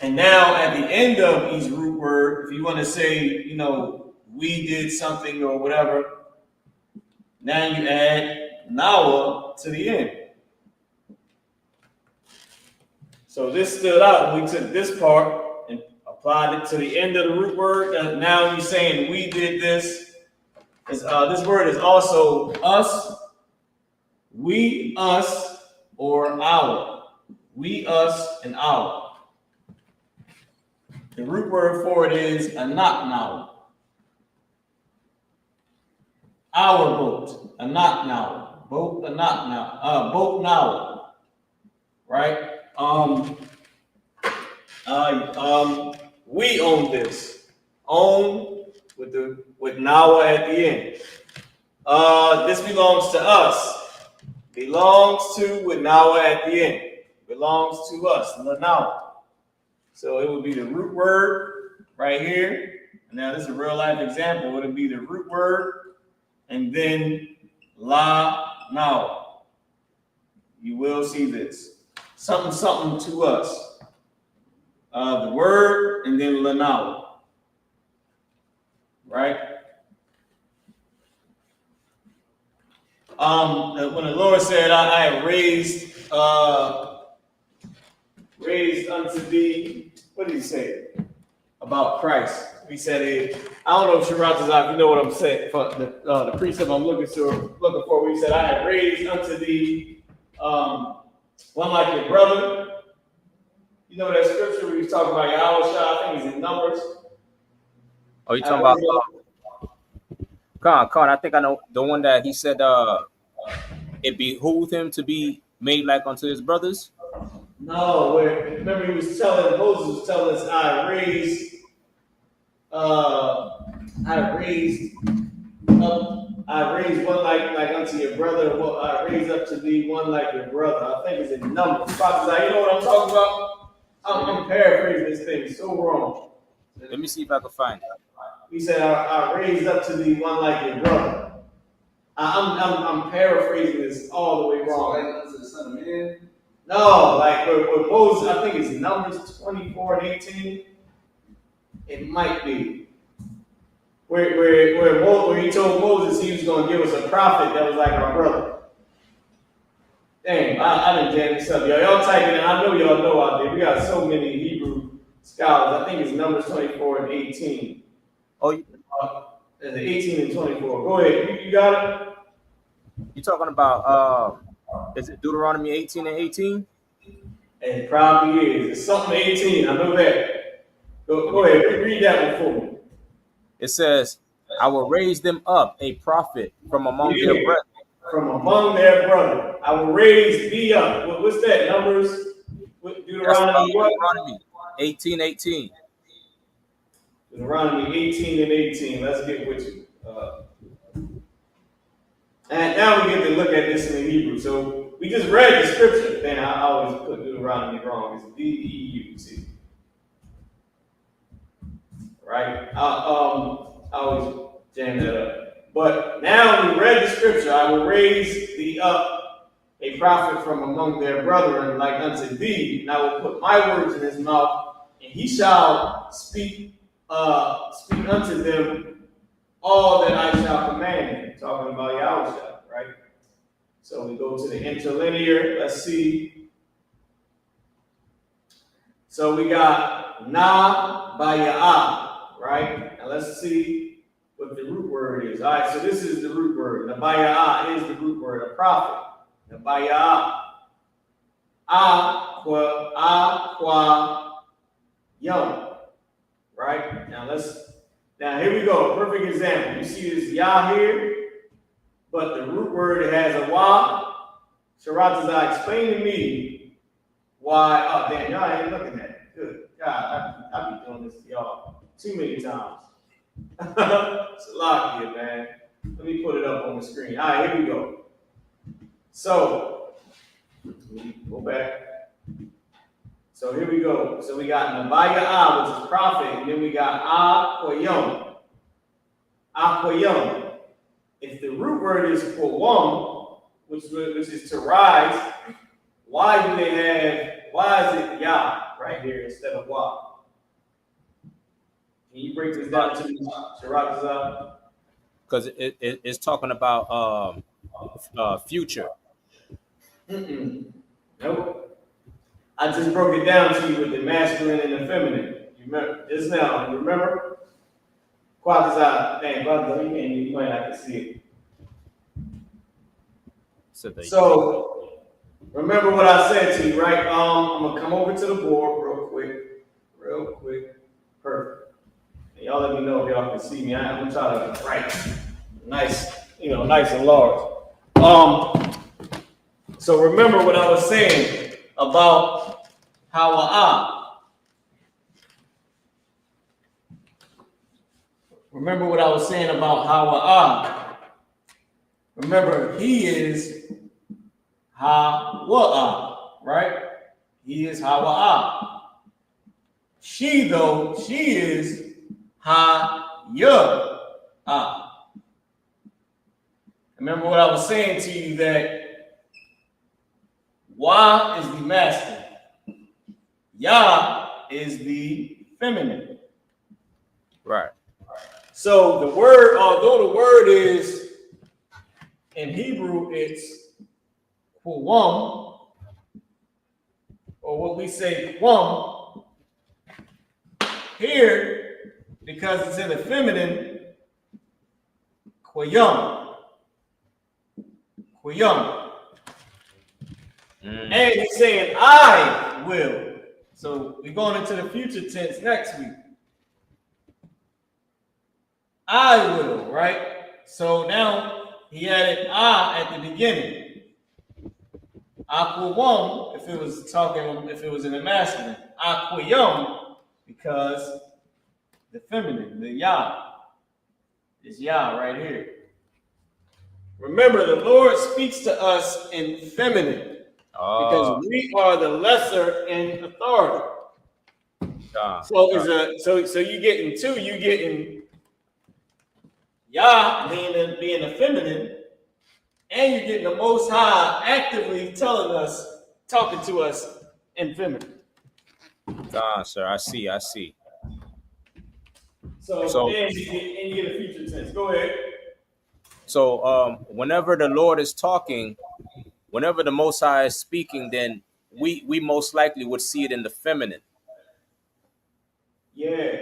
And now at the end of each root word, if you want to say, you know, we did something or whatever, now you add nawa to the end. So this stood out when we took this part and applied it to the end of the root word. Now you're saying we did this. This word is also us, we, us, or our. We, us, and our. The root word for it is anak now. Our boat, anak now. Boat, anak now. Boat now. Right? We own this. Own with nawa at the end. This belongs to us. Belongs to with nawa at the end. Belongs to us. Nawa. So it would be the root word right here. Now this is a real life example. It would be the root word and then la nawa. You will see this. Something, something to us. The word and then la nawa. Right? When the Lord said, I have raised unto thee, what did he say about Christ? He said, I don't know if Sharatazak, you know what I'm saying, for the precept I'm looking for. He said, I have raised unto thee one like your brother. You know that scripture where he's talking about Yahweh, I think he's in Numbers. Oh, you talking about Khan, I think I know the one that he said it behooved him to be made like unto his brothers. No, remember Moses was telling us I raised one like unto your brother. Well, I raised up to thee one like your brother. I think it's in Numbers. You know what I'm talking about? I'm paraphrasing this thing so wrong. Let me see if I can find it. He said, I raised up to thee one like your brother. I'm paraphrasing this all the way wrong. Like unto the Son of Man? No, like with Moses, I think it's Numbers 24 and 18. It might be. Where he told Moses he was going to give us a prophet that was like our brother. Dang, I didn't jam this up. Y'all type it in. I know y'all know out there. We got so many Hebrew scholars. I think it's Numbers 24 and 18. Oh, it's 18 and 24. Go ahead. You got it? You talking about, is it Deuteronomy 18 and 18? It probably is. It's something 18. I know that. Go ahead. Read that one for me. It says, I will raise them up a prophet from among their brethren. From among their brethren. I will raise thee up. What's that? Numbers? Deuteronomy what? Deuteronomy 18:18. Deuteronomy 18 and 18. Let's get with you. And now we get to look at this in the Hebrew. So we just read the scripture. Then I always put Deuteronomy wrong. It's D-E-U. See? Right? I always jam that up. But now we read the scripture. I will raise thee up a prophet from among their brethren like unto thee, and I will put my words in his mouth, and he shall speak unto them all that I shall command him. Talking about Yahushua, right? So we go to the interlinear. Let's see. So we got na baya'ah, right? Now let's see what the root word is. All right, so this is the root word. Nabaya'ah is the root word, a prophet. Nabaya'ah. Aqua young. Right? Now here we go. Perfect example. You see this Yah here, but the root word has a wa. Sharatazah, explain to me why. Oh damn, y'all ain't looking at it. Good God, I be doing this to y'all too many times. It's a lot here, man. Let me put it up on the screen. All right, here we go. So let me go back. So here we go. So we got Nabaya'ah, which is prophet, and then we got Aquayom. Aquayom. If the root word is Quawam, which is to rise, why is it Yah, right? right here instead of why? Can you break this down to me, Sharatazar? Because it's talking about future. Nope. I just broke it down to you with the masculine and the feminine. You remember just now? You remember? Quadazar, dang, Quadazar, you might not can see it. So remember what I said to you, right? I'm gonna come over to the board real quick. Perfect. And y'all let me know if y'all can see me. I'm gonna try to write nice, nice and large. So remember what I was saying about Hawa. Remember what I was saying about Hawa. Remember, he is Hawa, right? He is Hawa. She is Ha-ya. Remember what I was saying to you, that Wa is the masculine, Ya is the feminine. Right. So the word, although the word is in Hebrew, it's Quwam, or what we say Quam. Here, because it's in the feminine, Quayam. And he's saying, I will. So we're going into the future tense next week. I will, right? So now he added I at the beginning. Aquawam, if it was in the masculine. Aquayum, because the feminine, the Yah, is Yah right here. Remember, the Lord speaks to us in feminine because we are the lesser in authority. So you getting two, you getting Yah being the feminine, and you're getting the Most High actively talking to us in feminine. Sir, I see. So and you get a future tense. Go ahead. So whenever the Lord is talking, whenever the Most High is speaking, then we most likely would see it in the feminine. Yeah,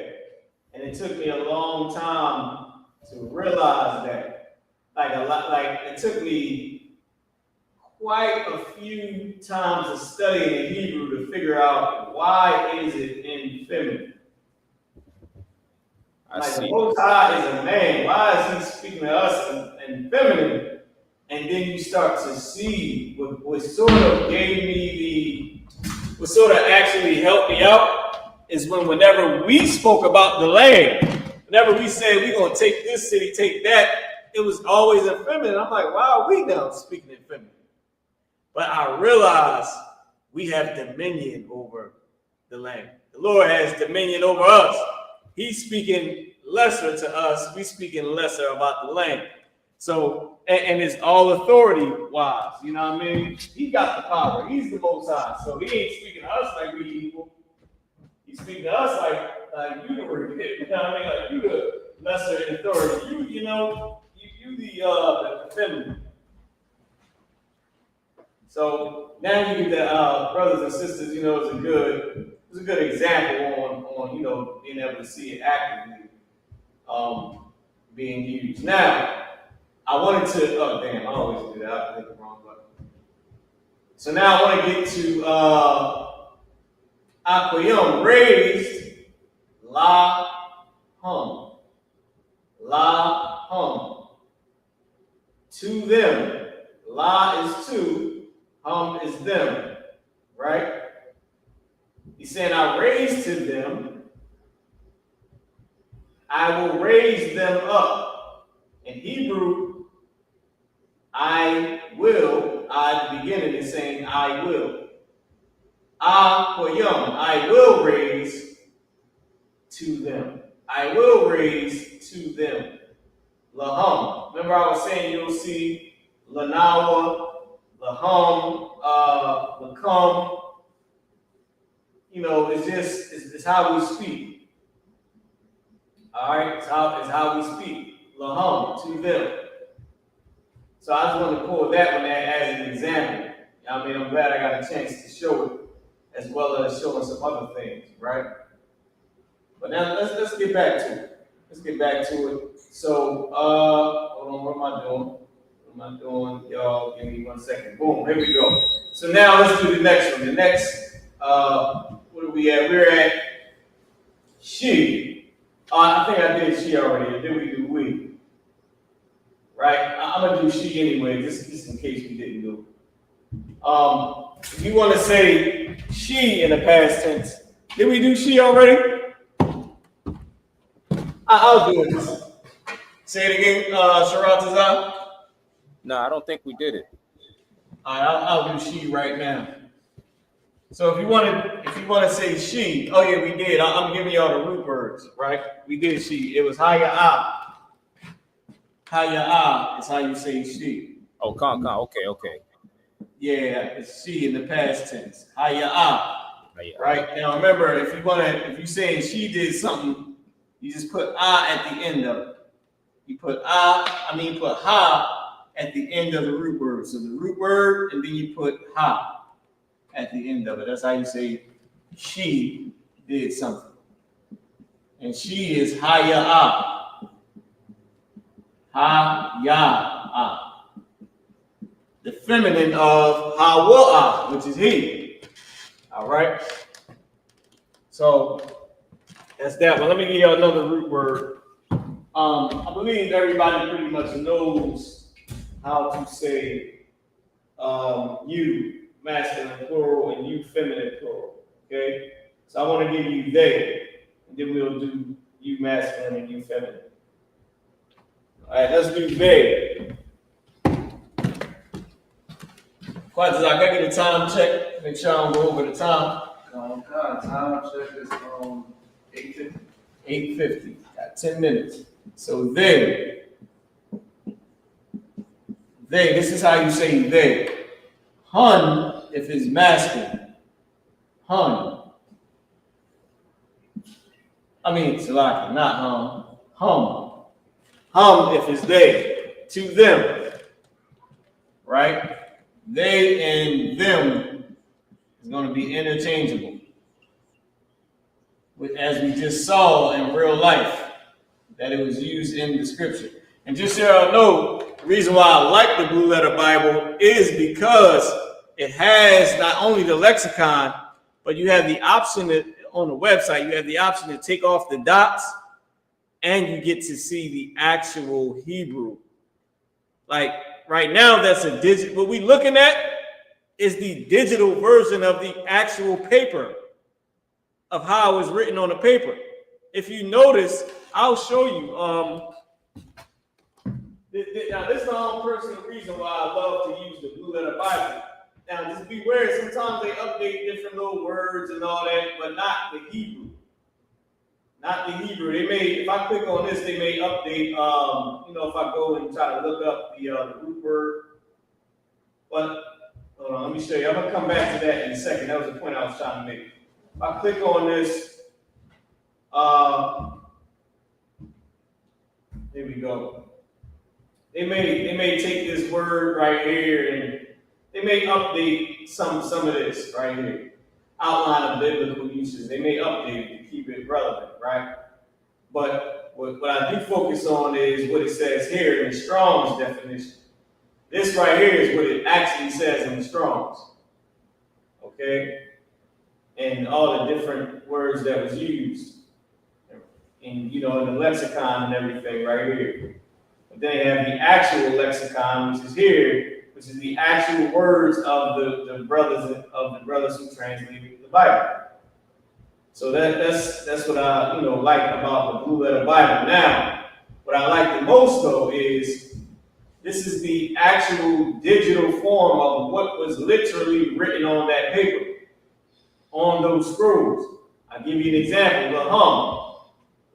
and it took me a long time to realize that. It took me quite a few times of studying in Hebrew to figure out why is it in feminine. The Most High is a man. Why is he speaking to us in feminine? And then you start to see what sort of actually helped me out is whenever we spoke about the land, whenever we said we're going to take this city, take that, it was always in feminine. I'm like, why are we now speaking in feminine? But I realized we have dominion over the land. The Lord has dominion over us. He's speaking lesser to us. We speaking lesser about the land. So, and it's all authority wise. You know what I mean? He got the power. He's the Most High. So he ain't speaking to us like we equal. He's speaking to us like you the repent. You know what I mean? Like you the lesser in authority. You the feminine. So now you get the brothers and sisters. It's a good example on being able to see it actively being used. Now, I wanted to, I always do that. I click the wrong button. So now I want to get to Aquayum, raised, la hum. La hum. To them. La is to, hum is them. Right? He's saying, I raised to them. I will raise them up. In Hebrew, I will, at the beginning is saying I will. I will raise to them. I will raise to them. Lahum. Remember I was saying you'll see Lanawa, Lahum, Lakum. it's how we speak. All right, it's how we speak. Lahum, to them. So I just want to pull that one as an example. I mean, I'm glad I got a chance to show it, as well as showing some other things, right? But now let's get back to it. Let's get back to it. So, hold on, what am I doing? What am I doing? Y'all, give me 1 second. Boom, here we go. So now let's do the next one. The next, what are we at? We're at she. I think I did she already. Then we do we. Right? I'm gonna do she anyway, just in case we didn't do it. If you want to say she in the past tense, did we do she already? I'll do it. Say it again, Sharatazah. No, I don't think we did it. All right, I'll do she right now. So if you want to say she, oh yeah, we did. I'm giving y'all the root words, right? We did she. It was haya'ah. Haya'ah is how you say she. Oh, okay. Yeah, it's she in the past tense. Haya'ah. Right? Now remember, if you saying she did something, you just put at the end of it. You put put ha at the end of the root word. So the root word, and then you put ha at the end of it. That's how you say she did something. And she is haya'ah. Haya'ah. The feminine of hawa'ah, which is he. All right? So that's that one. Let me give you another root word. I believe everybody pretty much knows how to say you, masculine plural, and you, feminine plural. Okay? So I want to give you they, and then we'll do you, masculine, and you, feminine. All right, let's do they. Qadash, I gotta get a time check. Make sure I don't go over the time. Time check is 8:50. 8:50. Got 10 minutes. So they. This is how you say they. Hun, if it's masculine. Hun. I mean, Salaki, not hum. Hum. Hum, if it's they. To them. Right? They and them is going to be interchangeable. As we just saw in real life, that it was used in the scripture. And just so y'all know, the reason why I like the Blue Letter Bible is because it has not only the lexicon, but you have the option on the website, you have the option to take off the dots, and you get to see the actual Hebrew. Like right now, that's a digital. What we're looking at is the digital version of the actual paper, of how it's written on the paper. If you notice, I'll show you. Now, this is the only personal reason why I love to use the Blue Letter Bible. Now, just beware, sometimes they update different little words and all that, but not the Hebrew. Not the Hebrew. They may, if I click on this, they may update, if I go and try to look up the root word. But, hold on, let me show you. I'm going to come back to that in a second. That was the point I was trying to make. If I click on this, here we go. They may take this word right here and they may update some of this right here. Outline of biblical uses. They may update it to keep it relevant, right? But what I do focus on is what it says here in the Strong's definition. This right here is what it actually says in the Strong's. Okay? And all the different words that was used. And in the lexicon and everything right here. But then they have the actual lexicon, which is here, which is the actual words of the brothers who translated the Bible. So that's what I like about the Blue Letter Bible. Now, what I like the most though is this is the actual digital form of what was literally written on that paper, on those scrolls. I'll give you an example. The hum.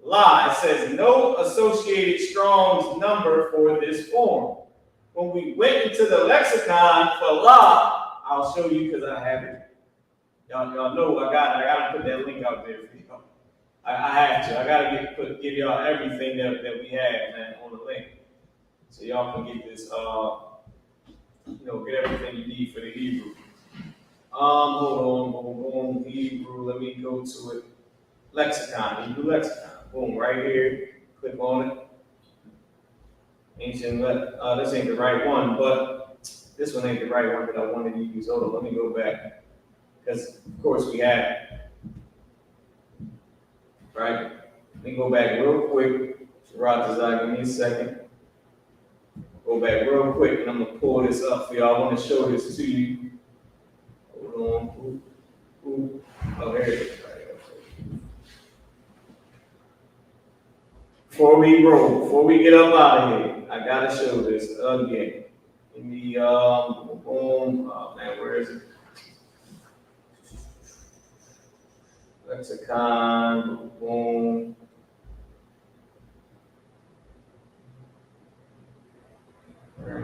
La, it says no associated Strong's number for this form. When we went into the lexicon for la, I'll show you because I have it. Y'all know I gotta put that link out there for y'all. I have to. I gotta give y'all everything that we have, man, on the link, so y'all can get this. Get everything you need for the Hebrew. Hold on, boom, Hebrew. Let me go to it. Lexicon, Hebrew lexicon. Boom, right here. Click on it. Ancient. This ain't the right one, but this one ain't the right one that I wanted to use. Hold on, let me go back, because of course we have it. Right? Let me go back real quick. Sharatazai, give me a second. Go back real quick, and I'm gonna pull this up for y'all. I want to show this to you. Hold on. Ooh. Oh, here it is. Right. Before we get up out of here, I gotta show this again. Give me boom. Oh man, where is it? Lexicon, boom.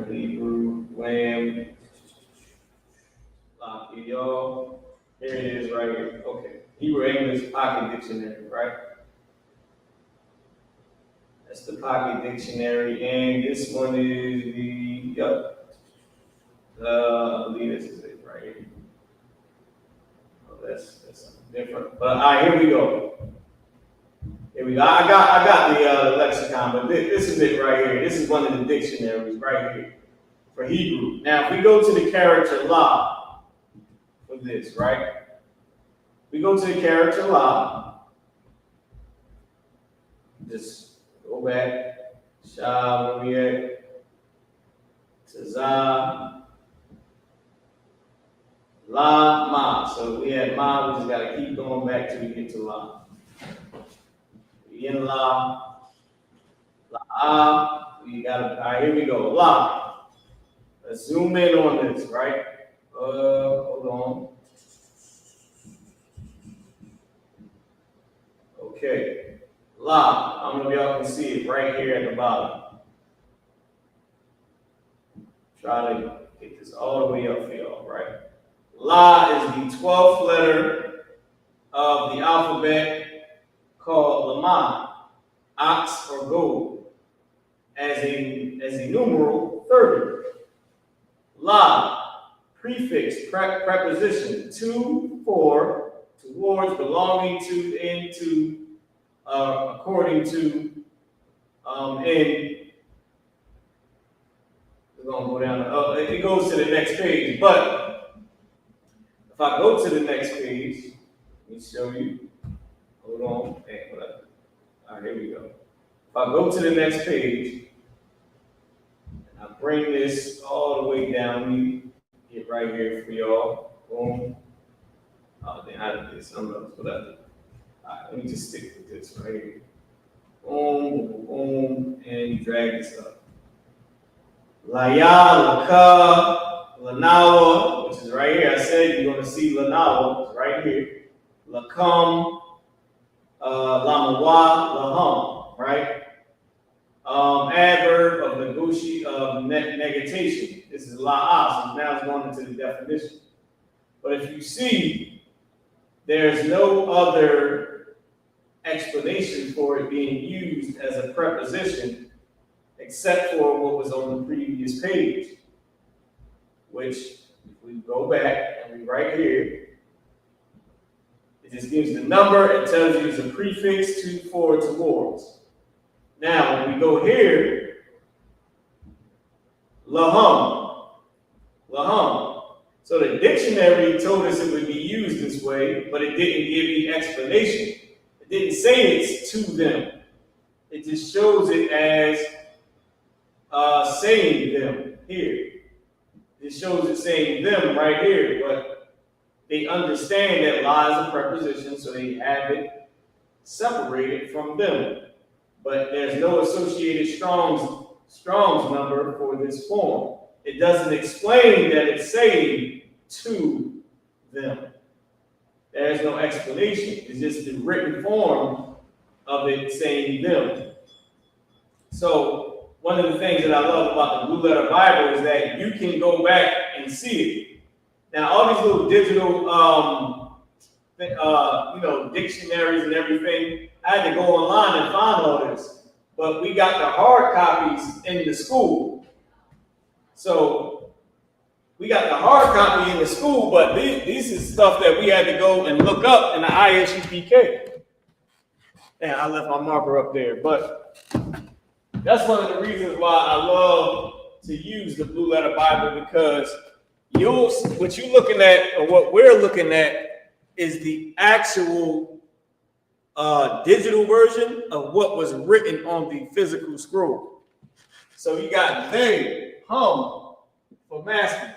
Hebrew, wham. Lock it, y'all. Here it is right here. Okay. Hebrew English Pocket Dictionary, right? That's the Pocket Dictionary, and this one is the, I believe this is it right here. Oh, that's something different. But all right, here we go. Here we go. I got the lexicon, but this is it right here. This is one of the dictionaries right here for Hebrew. Now, if we go to the character la for this, right? We go to the character la. Just go back. Shah, where we at? Tazah. La, ma. So we had ma, we just got to keep going back till we get to la. In la, we got to, all right, here we go. La. Let's zoom in on this, right? Hold on. Okay. La. I don't know if y'all can see it right here at the bottom. Try to get this all the way up for y'all, right? La is the 12th letter of the alphabet called Lamah, ox or gold, as a numeral 30. La, prefix, preposition, to, for, towards, belonging to, into, according to, in. We're gonna go down. It goes to the next page, but if I go to the next page, let me show you. Hold on. Hey, whatever. All right, here we go. If I go to the next page, and I bring this all the way down, we get right here for y'all. Boom. Oh, then I did something else. Whatever. All right, let me just stick with this right here. Boom, boom, and drag this up. Laya, Laka, Lanawa, which is right here. I said you're going to see Lanawa, it's right here. Lakam, Lamawa, Laham, right? Adverb of negation. This is la'ah, so now it's going into the definition. But if you see, there's no other explanation for it being used as a preposition except for what was on the previous page, which, if we go back and we right here, it just gives the number, it tells you it's a prefix, to, for, towards. Now, when we go here, laham. So the dictionary told us it would be used this way, but it didn't give the explanation. It didn't say it's to them. It just shows it as saying them here. It shows it saying them right here, but they understand that la is a preposition, so they have it separated from them. But there's no associated Strong's number for this form. It doesn't explain that it's saying to them. There's no explanation. It's just the written form of it saying them. So one of the things that I love about the Blue Letter Bible is that you can go back and see it. Now, all these little digital dictionaries and everything. I had to go online and find all this. But we got the hard copies in the school. So we got the hard copy in the school, but this is stuff that we had to go and look up in the I.S.U.P.K. And I left my marker up there. But that's one of the reasons why I love to use the Blue Letter Bible, because what you're looking at, or what we're looking at, is the actual digital version of what was written on the physical scroll. So you got they, for masculine,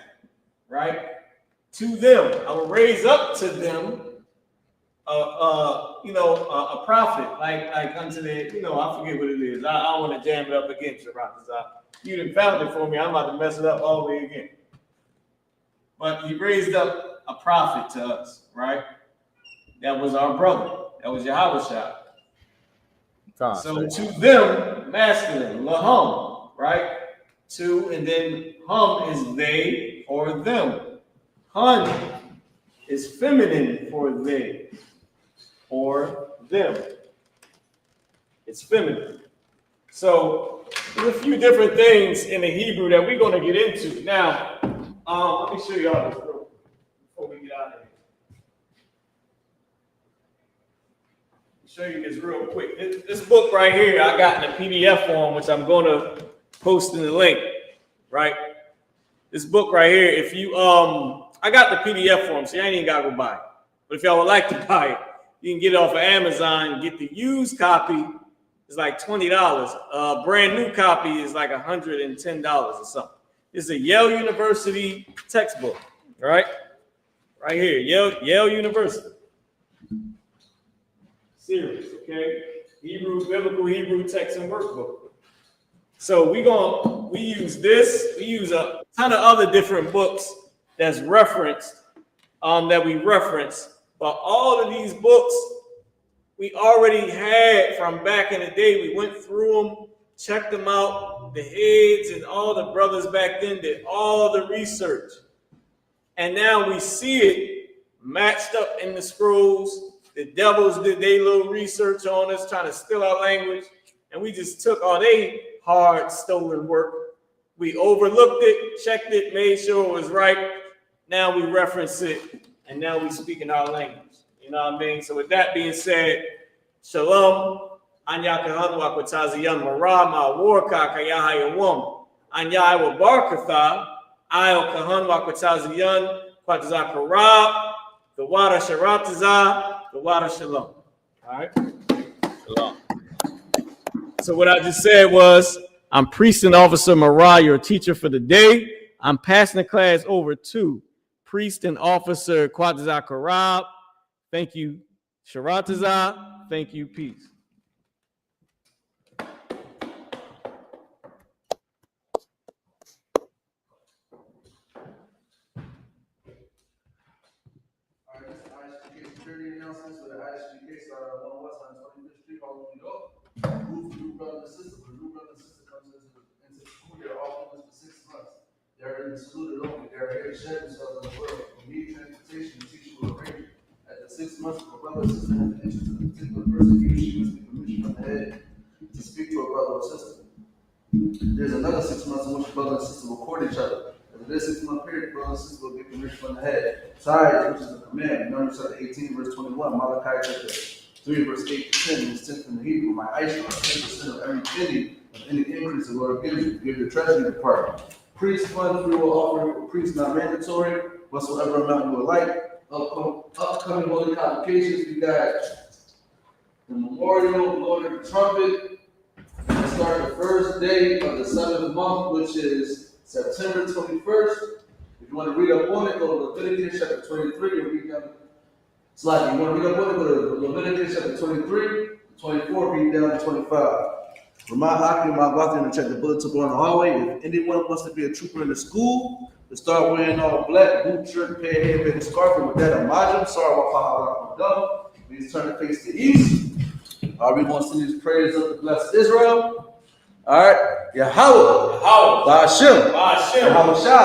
right? To them, I will raise up to them a prophet, like unto the, I forget what it is. I don't want to jam it up again, Shabbat. You done found it for me. I'm about to mess it up all the way again. But he raised up a prophet to us, right? That was our brother. That was Yahushua. So to them, masculine, lahum, right? To, and then hum is they or them. Hun is feminine for they or them. It's feminine. So there's a few different things in the Hebrew that we're going to get into. Now, let me show y'all this real before we get out of here. Show you this real quick. This book right here I got in a PDF form, which I'm going to post in the link, right? This book right here, if you I got the PDF form, so you ain't even gotta go buy it. But if y'all would like to buy it, you can get it off of Amazon. Get the used copy, it's like $20. Brand new copy is like $110 or something. It's a Yale University textbook, right? Right here, Yale University. Series, okay? Biblical Hebrew text and workbook. So we use this. We use a ton of other different books that's referenced, that we reference. But all of these books we already had from back in the day. We went through them, checked them out. The heads and all the brothers back then did all the research. And now we see it matched up in the scrolls. The devils did their little research on us, trying to steal our language. And we just took all their hard, stolen work. We overlooked it, checked it, made sure it was right. Now we reference it, and now we speak in our language. You know what I mean? So with that being said, Shalom. Anya kahanwa kwataziyan marama warka kayahayawum. Anya iwa barkatha. Ayo kahanwa kwataziyan kwatazakara. The water sharataza. The water shalom. All right. Shalom. So what I just said was, I'm Priest and Officer Marah, your teacher for the day. I'm passing the class over to Priest and Officer Qadash Karab. Thank you, Sharataza. Thank you, peace. Security announcements for the I.S.U.P.K started on 1 West on 25th Street, Harlem, New York. New brother and sister. When a new brother and sister comes into the school, they're off limits for 6 months. They're in the saluted only. They're here to share themselves in the world. We need transportation to teach you a range. At the 6 months, if a brother or sister has an interest in a particular person, he or she must be permission from the head to speak to a brother or sister. There's another 6 months in which a brother and sister will court each other. In this 6 month period, brother and sister will get permission from the head. Tithes, which is a command, Numbers chapter 18, verse 21, Malachi chapter 3, verse 8 to 10, is 10 from the Hebrew. My I.S.U.P.K, 10% of every penny of any increase the Lord gives you. Give your treasury department. Priest funds we will offer for priests not mandatory, whatsoever amount you would like. Upcoming holy convocations, we got the memorial, Lord of the trumpet. We start the first day of the 7th month, which is September 21st. If you want to read up on it, go to Leviticus chapter 23 and read down. It's like you want to read up on it, go to Leviticus chapter 23, 24, read down to 25. Remind Hakim about Bhakti to check the bulletin board on the hallway. If anyone wants to be a trooper in the school, to start wearing all black, boot, shirt, pant, headband, and scarf, and with that, a majum. Sorry about how please turn the face to east. We want to send these prayers up to bless Israel. All right, Yahweh, Lashawan, Yahawanna,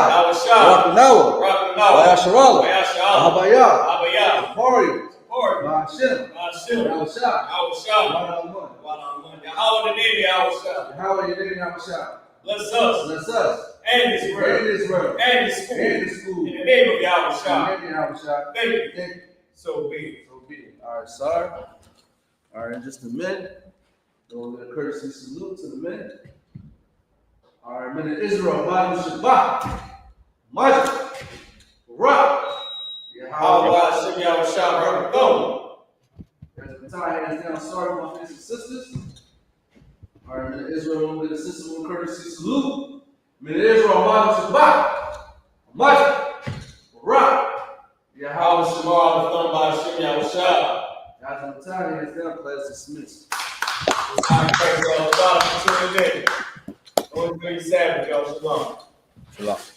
Lashawan, YAHANNA, Ahabayah, Paria, pardon. Lashawan. Bless us. And Israel. And the school. In the name of Yahushua. Thank you. So be it. All right, sir. All right, in just a minute. We'll get a courtesy salute to the men. All right, men of Israel, I.S.U.P.K. Majid. Rock. Yahushua Yahushua go. There's a tie hands down, sorry, my brothers and sisters. All right, men of Israel, we'll get a sister with courtesy salute. Men of Israel, I.S.U.P.K. Majid. Rock. Yahushua Yahushua. Guys, on the tie hands down, class dismissed. It's time to pray for all the God for tuning in. Only 37, y'all. Shalom. Shalom.